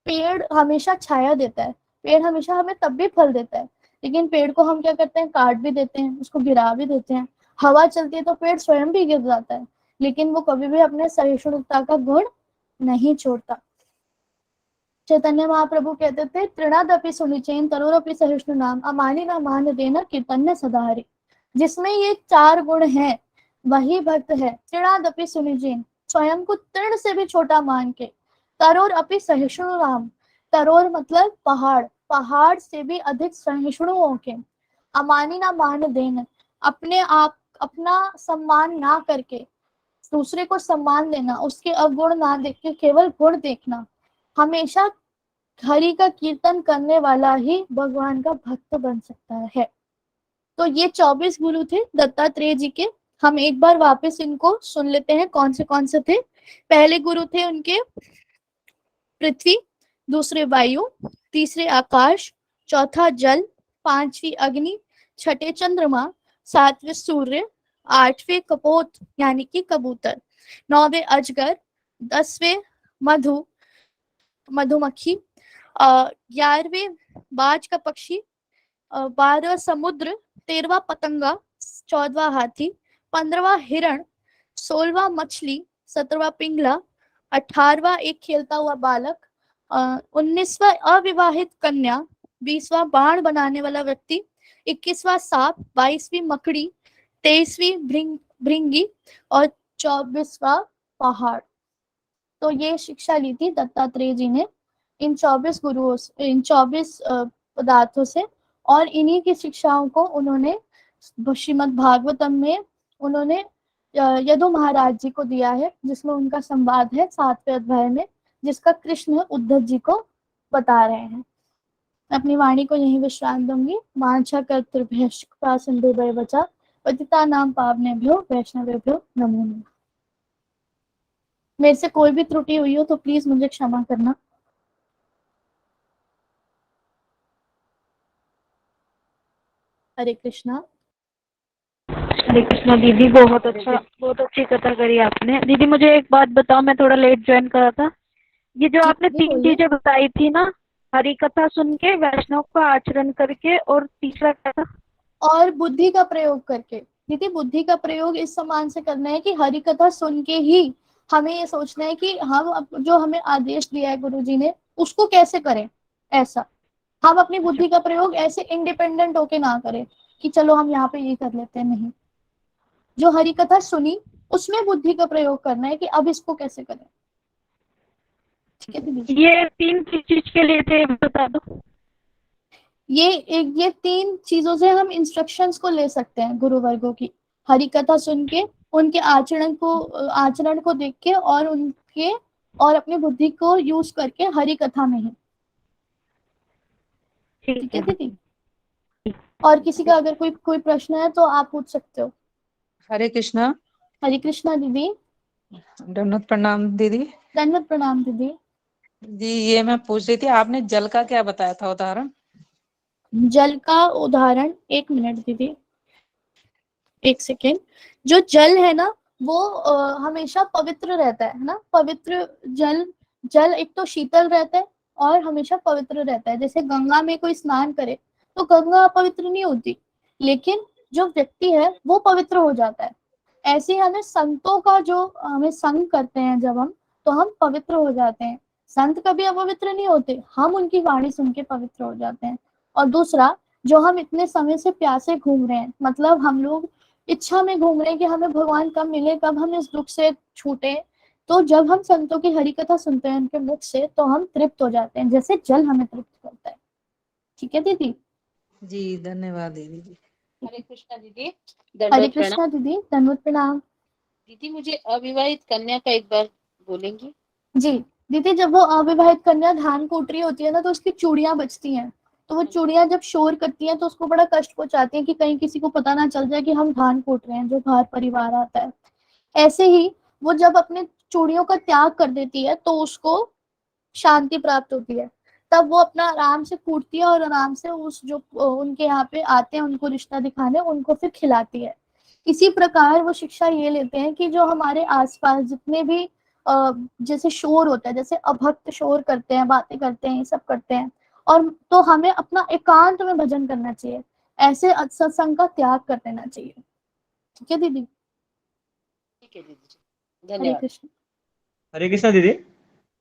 पेड़ हमेशा छाया देता है। पेड़ हमेशा हमें तब भी फल देता है। लेकिन पेड़ को हम क्या करते हैं? काट भी देते हैं, उसको गिरा भी देते हैं। हवा चलती है तो पेड़ स्वयं भी गिर जाता है, लेकिन वो कभी भी अपने सहिष्णुता का गुण नहीं छोड़ता। चैतन्य महाप्रभु कहते थे, तृणादपि सुनिचेन तरोरपि सहिष्णु नाम अमानि न मान देना कीर्तन्य सदाहरि। जिसमें ये चार गुण हैं वही भक्त है। तृणादपि सुनिचेन, स्वयं को तृण से भी छोटा मान के, तरोर अपि सहिष्णु नाम, तरोर मतलब पहाड़, पहाड़ से भी अधिक सहिष्णु होके, अमानी ना मान देना, अपने आप अपना सम्मान ना करके दूसरे को सम्मान देना, उसके अवगुण ना देख के केवल गुण देखना, हमेशा हरि का कीर्तन करने वाला ही भगवान का भक्त बन सकता है। तो ये 24 गुरु थे दत्तात्रेय जी के। हम एक बार वापस इनको सुन लेते हैं, कौन से थे। पहले गुरु थे उनके पृथ्वी, दूसरे वायु, तीसरे आकाश, चौथा जल, पांचवी अग्नि, छठे चंद्रमा, सातवें सूर्य, आठवें कपोत यानी कि कबूतर, नौवे अजगर, 10वें मधु मधुमक्खी, 11वें बाज का पक्षी, 12वां समुद्र, 13वां पतंगा, 14वां हाथी, 15वां हिरण, 16वां मछली, 17वां पिंगला, 18वां एक खेलता हुआ बालक, 19वां अविवाहित कन्या, 20वां बाण बनाने वाला व्यक्ति, 21वां सांप, 22वीं मकड़ी, 23वीं भृंगी और 24वां पहाड़। तो ये शिक्षा ली थी दत्तात्रेय जी ने इन 24 गुरुओं से, इन 24 पदार्थों से, और इन्हीं की शिक्षाओं को उन्होंने श्रीमद् भागवतम में उन्होंने यदु महाराज जी को दिया है, जिसमें उनका संवाद है 7वें अध्याय में, जिसका कृष्ण उद्धव जी को बता रहे हैं। अपनी वाणी को यहीं विश्राम दूंगी। वांछा कर्तृभ्यश्च कृपा सिंधुभ्यश्च पतितानां पावनेभ्यो वैष्णवेभ्यो नमो नमः। मेरे से कोई भी त्रुटि हुई हो तो प्लीज मुझे क्षमा करना। हरे कृष्णा। हरे कृष्णा दीदी, बहुत अच्छी कथा करी आपने। दीदी मुझे एक बात बताओ, मैं थोड़ा लेट ज्वाइन करा था। ये जो जी आपने दीदी 3 बोलिए। चीजें बताई थी ना, हरि कथा सुन के, वैष्णव का आचरण करके, और तीसरा क्या था? और बुद्धि का प्रयोग करके। दीदी बुद्धि का प्रयोग इस समान से करना है कि हरि कथा सुन के ही हमें ये सोचना है कि हम जो हमें आदेश दिया है गुरु जी ने उसको कैसे करें। ऐसा हम अपनी अच्छा। बुद्धि का प्रयोग ऐसे इंडिपेंडेंट होके ना करें कि चलो हम यहाँ पे ये कर लेते हैं। नहीं, जो हरि कथा सुनी उसमें बुद्धि का प्रयोग करना है कि अब इसको कैसे करें। ठीक है दीदी। ये 3 चीज के लिए थे, बता दो। ये 3 चीजों से हम इंस्ट्रक्शंस को ले सकते हैं गुरु वर्गों की। हरि कथा सुन के, उनके आचरण को देख के, और उनके और अपनी बुद्धि को यूज करके हरि कथा में ही। ठीक ठीक है है दीदी। दीदी। और किसी का अगर कोई प्रश्न है तो आप पूछ सकते हो। हरे कृष्णा। हरे कृष्णा दीदी। दंडवत प्रणाम दीदी। दंडवत प्रणाम दीदी। जी, ये मैं पूछ रही थी, आपने जल का क्या बताया था उदाहरण? जल का उदाहरण, 1 मिनट दीदी, 1 सेकेंड। जो जल है ना वो हमेशा पवित्र रहता है ना। पवित्र जल, जल एक तो शीतल रहता है और हमेशा पवित्र रहता है। जैसे गंगा में कोई स्नान करे तो गंगा अपवित्र नहीं होती, लेकिन जो व्यक्ति है वो पवित्र हो जाता है। ऐसे ही हमें संतों का जो हमें संग करते हैं जब हम, तो हम पवित्र हो जाते हैं। संत कभी अपवित्र नहीं होते, हम उनकी वाणी सुन के पवित्र हो जाते हैं। और दूसरा, जो हम इतने समय से प्यासे घूम रहे हैं, मतलब हम लोग इच्छा में घूम रहे हैं कि हमें भगवान कब मिले, कब हम इस दुख से छूटे, तो जब हम संतों की हरि कथा सुनते हैं उनके मुख से तो हम तृप्त हो जाते हैं, जैसे जल हमें तृप्त करता है। ठीक है दीदी। जी धन्यवाद दीदी जी। हरे कृष्णा दीदी। हरे दंडवत प्रणाम कृष्णा दीदी। धन्यवाद प्रणाम। दीदी। मुझे अविवाहित कन्या का एक बार बोलेंगी? जी दीदी, जब वो अविवाहित कन्या धान कूट रही होती है ना तो उसकी चूड़ियां बजती हैं, तो वो हाँ जी। चूड़ियां जब शोर करती हैं तो उसको बड़ा कष्ट पहुंचाती हैं कि कहीं किसी को पता ना चल जाए कि हम धान कूट रहे हैं, जो बाहर परिवार आता है। ऐसे ही वो जब अपने चूड़ियों का त्याग कर देती है तो उसको शांति प्राप्त होती है। तब वो अपना आराम से कूटती है और आराम से उस जो उनके यहाँ पे आते हैं उनको रिश्ता दिखाने, उनको फिर खिलाती है। इसी प्रकार वो शिक्षा ये लेते हैं कि जो हमारे आसपास जितने भी जैसे शोर होता है, जैसे अभक्त शोर करते हैं, बातें करते हैं, ये सब करते हैं, और तो हमें अपना एकांत में भजन करना चाहिए। ऐसे सत्संग का त्याग कर देना चाहिए। ठीक है दीदी। ठीक है दीदी जी, हरे धन्यवाद। कृष्ण। हरे कृष्णा दीदी।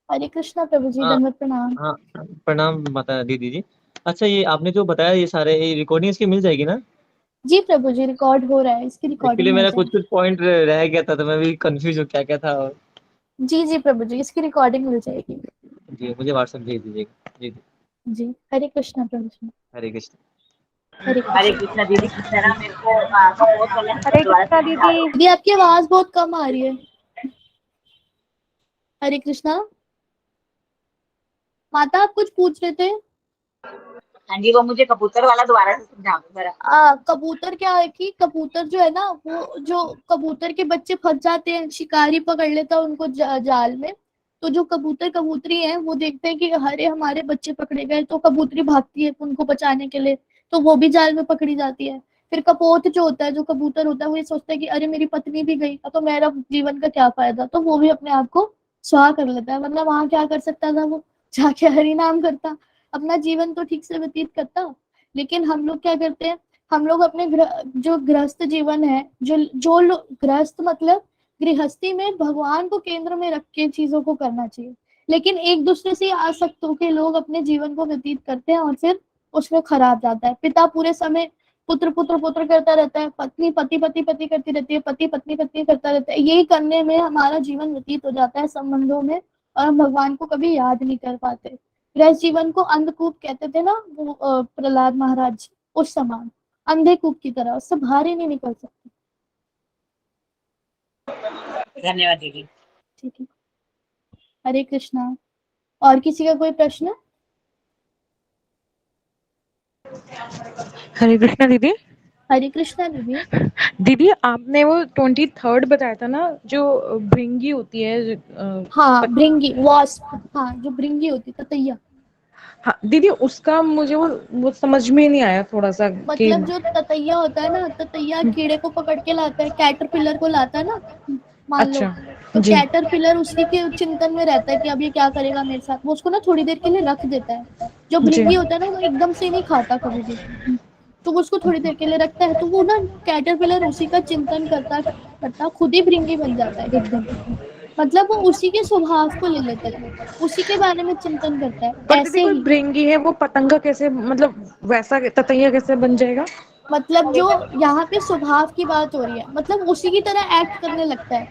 हरे कृष्णा प्रभु जी, हाँ दंडवत प्रणाम। हाँ, प्रणाम माता दीदी जी। अच्छा, ये आपने जो बताया ये सारे रिकॉर्डिंग इसकी मिल जाएगी ना? जी प्रभु जी, रिकॉर्ड हो रहा है, इसकी एक्चुअली रिकॉर्डिंग मिल मेरा कुछ जाएगी। कुछ पॉइंट रह गया था तो मैं भी कंफ्यूज हूँ क्या क्या था। जी जी प्रभु जी, इसकी रिकॉर्डिंग मिल जाएगी। जी मुझे व्हाट्सएप भेज दीजिएगा जी। जी। हरे कृष्णा प्रभु जी। हरे कृष्ण। हरे हरे कृष्ण। कृष्णा दीदी, किस तरह मेरे को कंपोज करना है हरे दोबारा कृष्णा से समझा दो। दीदी। दीदी आपकी आवाज बहुत कम आ रही है। हरे कृष्णा। माता आप कुछ पूछ रहे थे। हाँ जी, वो मुझे कबूतर वाला दोबारा से समझा दो जरा। कबूतर क्या है कि कबूतर जो है ना, वो जो कबूतर के बच्चे फंस जाते हैं, शिकारी पकड़ लेता है उनको जाल में। तो जो कबूतर कबूतरी है वो देखते हैं कि अरे हमारे बच्चे पकड़े गए, तो कबूतरी भागती है उनको बचाने के लिए, तो वो भी जाल में पकड़ी जाती है। फिर कपोत जो होता है, जो कबूतर होता है, वो ये सोचता है कि अरे मेरी पत्नी भी गई तो मेरा जीवन का क्या फायदा, तो वो भी अपने आप को स्वाह कर लेता है। मतलब वहां क्या कर सकता था वो, जाके हरि नाम करता, अपना जीवन तो ठीक से व्यतीत करता। लेकिन हम लोग क्या करते हैं, हम लोग अपने जो गृहस्थ जीवन है, गृहस्थ मतलब गृहस्थी में भगवान को केंद्र में रख के चीजों को करना चाहिए। लेकिन एक दूसरे से आसक्त होकर लोग अपने जीवन को व्यतीत करते हैं और फिर उसमें खराब जाता है। पिता पूरे समय पुत्र पुत्र पुत्र करता रहता है, पत्नी पति पति पति करती रहती है, पति पत्नी पत्नी करता रहता है। यही करने में हमारा जीवन व्यतीत हो जाता है संबंधों में, और हम भगवान को कभी याद नहीं कर पाते। गृहस्थ जीवन को अंधकूप कहते थे ना वो प्रहलाद महाराज जी, उस समान अंधे कूप की तरह, उससे बाहर ही नहीं निकल सकते। धन्यवाद दीदी। ठीक है, हरे कृष्णा। और किसी का कोई प्रश्न? हरे कृष्णा दीदी। हरे कृष्णा दीदी। दीदी आपने वो 23rd बताया था ना, जो भृंगी होती है हाँ भृंगी, वास्प, हाँ जो भृंगी होती है, ततैया। हाँ दीदी, उसका मुझे वो समझ में नहीं आया थोड़ा सा कि मतलब जो ततैया होता है ना, ततैया कीड़े को पकड़ के लाता है, कैटरपिलर को लाता है ना, मान लो, अच्छा तो जी। कैटरपिलर उसी के चिंतन में रहता है कि अब ये क्या करेगा मेरे साथ, वो उसको ना थोड़ी देर के लिए रख देता है। जो जी भृंगी होता है ना वो एकदम से नहीं खाता कभी भी, तो वो उसको थोड़ी देर के लिए रखता है, तो वो ना कैटरपिलर उसी का चिंतन करता करता खुद ही भृंगी बन जाता है एकदम। मतलब वो उसी के स्वभाव को ले लेता है, उसी के बारे में चिंतन करता है, पर दीदी ऐसे कोई ही। भृंगी है, वो पतंगा कैसे, मतलब वैसा ततैया कैसे बन जाएगा? मतलब जो यहाँ पे स्वभाव की बात हो रही है, मतलब उसी की तरह एक्ट करने लगता है,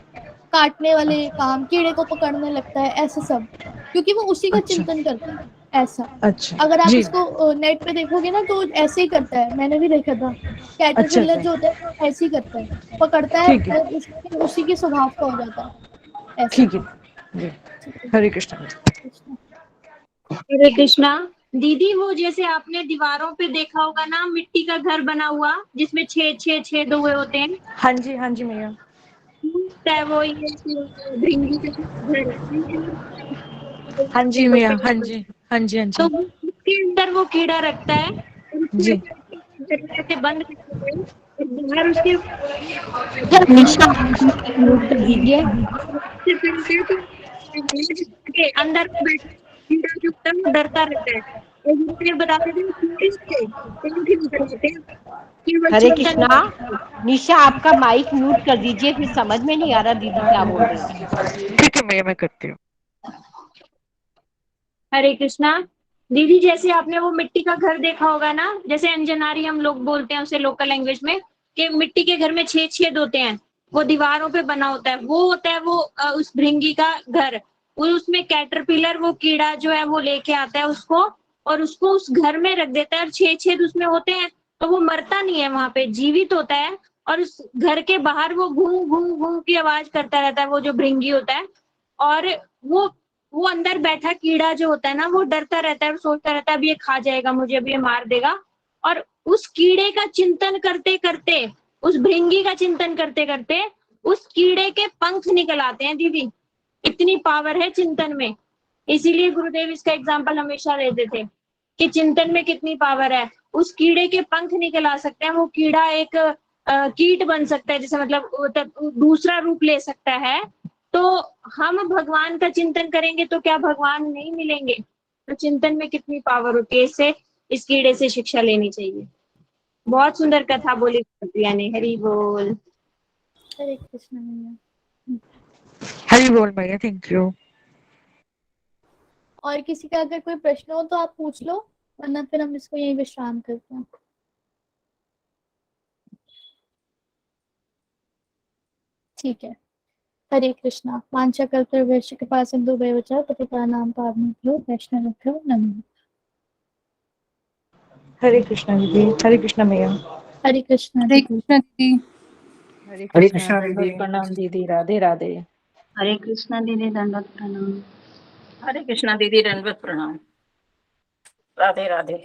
काटने वाले काम, कीड़े को पकड़ने लगता है, ऐसे सब, क्योंकि वो उसी का अच्छा चिंतन करता है ऐसा। अच्छा अगर आप जी। इसको नेट पे देखोगे ना तो ऐसे ही करता है, मैंने भी देखा था। अच्छा कैटरपिलर अच्छा जो होता है ऐसे ही करता है, पकड़ता है ठीक है और उसी के स्वभाव का हो जाता है ऐसा। ठीक है जी। ठीक है, हरे कृष्णा। कृष्णा। हरे कृष्णा। दीदी वो जैसे आपने दीवारों पे देखा होगा ना, मिट्टी का घर बना हुआ जिसमें छह छह छेद हुए होते हैं, हाँ जी मैया। चाहे वो ये भृंगी का घर हाँ जी है, मैया, हाँ जी हाँ जी हाँ तो जी। उसके अंदर वो कीड़ा रखता है और उसको जी ऐसे ऐसे बंद कर देते हैं और बाहर उसके निशा म्यूट कर दीजिए। फिर करते हैं तो के अंदर बैठा कीड़ा जो होता है वो डरता रहता है, और ये बताते थे कीड़े से पंख निकल आते हैं कि वो हरे चिंतन कृष्णा। करता है। निशा आपका माइक म्यूट कर दीजिए, फिर समझ में नहीं आ रहा दीदी क्या बोल रही है। ठीक है मैया, मैं करती हूँ। हरे कृष्णा। दीदी जैसे आपने वो मिट्टी का घर देखा होगा ना, जैसे अंजनारी हम लोग बोलते हैं उसे लोकल लैंग्वेज में, कि मिट्टी के घर में छेद छेद होते हैं, वो दीवारों पे बना होता है, वो होता है वो उस भृंगी का घर। उसमें कैटरपिलर वो कीड़ा जो है वो लेके आता है उसको, और उसको उस घर में रख देता है, और छेद छेद उसमें होते हैं, तो वो मरता नहीं है, वहां पे जीवित होता है। और उस घर के बाहर वो घूं घूं घूं की आवाज करता रहता है, वो जो भृंगी होता है। और वो वो अंदर बैठा कीड़ा जो होता है ना, वो डरता रहता है और सोचता रहता है अब ये खा जाएगा मुझे, अब ये मार देगा। और उस कीड़े का चिंतन करते करते, उस भृंगी का चिंतन करते करते उस कीड़े के पंख निकल आते हैं दीदी। इतनी पावर है चिंतन में। इसीलिए गुरुदेव इसका एग्जाम्पल हमेशा देते थे कि चिंतन में कितनी पावर है। उस कीड़े के पंख निकल आ सकते हैं, वो कीड़ा एक कीट बन सकता है, जैसे मतलब दूसरा रूप ले सकता है। तो हम भगवान का चिंतन करेंगे तो क्या भगवान नहीं मिलेंगे? तो चिंतन में कितनी पावर होती है, इससे इस कीड़े से शिक्षा लेनी चाहिए। बहुत सुंदर कथा बोली प्रिया ने। हरि बोल। हरे कृष्णा मैया। हरी बोल मैया, थैंक यू। और किसी का अगर कोई प्रश्न हो तो आप पूछ लो, वरना फिर हम इसको यहीं विश्राम करते हैं। ठीक है, हरे कृष्णा। वांछा कल्पतरुभ्यश्च कृपा सिंधु भैवच पतितानां पावनेभ्यो वैष्णवेभ्यो नमः। हरे कृष्णा दीदी, हरे कृष्णा मैया। हरे कृष्णा हरे दीदी। कृष्णा दीदी। हरे हरे कृष्णा कृष्णा दीदी, दंडवत प्रणाम दीदी, राधे राधे। हरे कृष्णा दीदी, दंडवत प्रणाम। हरे कृष्णा दीदी, दंडवत प्रणाम। राधे राधे।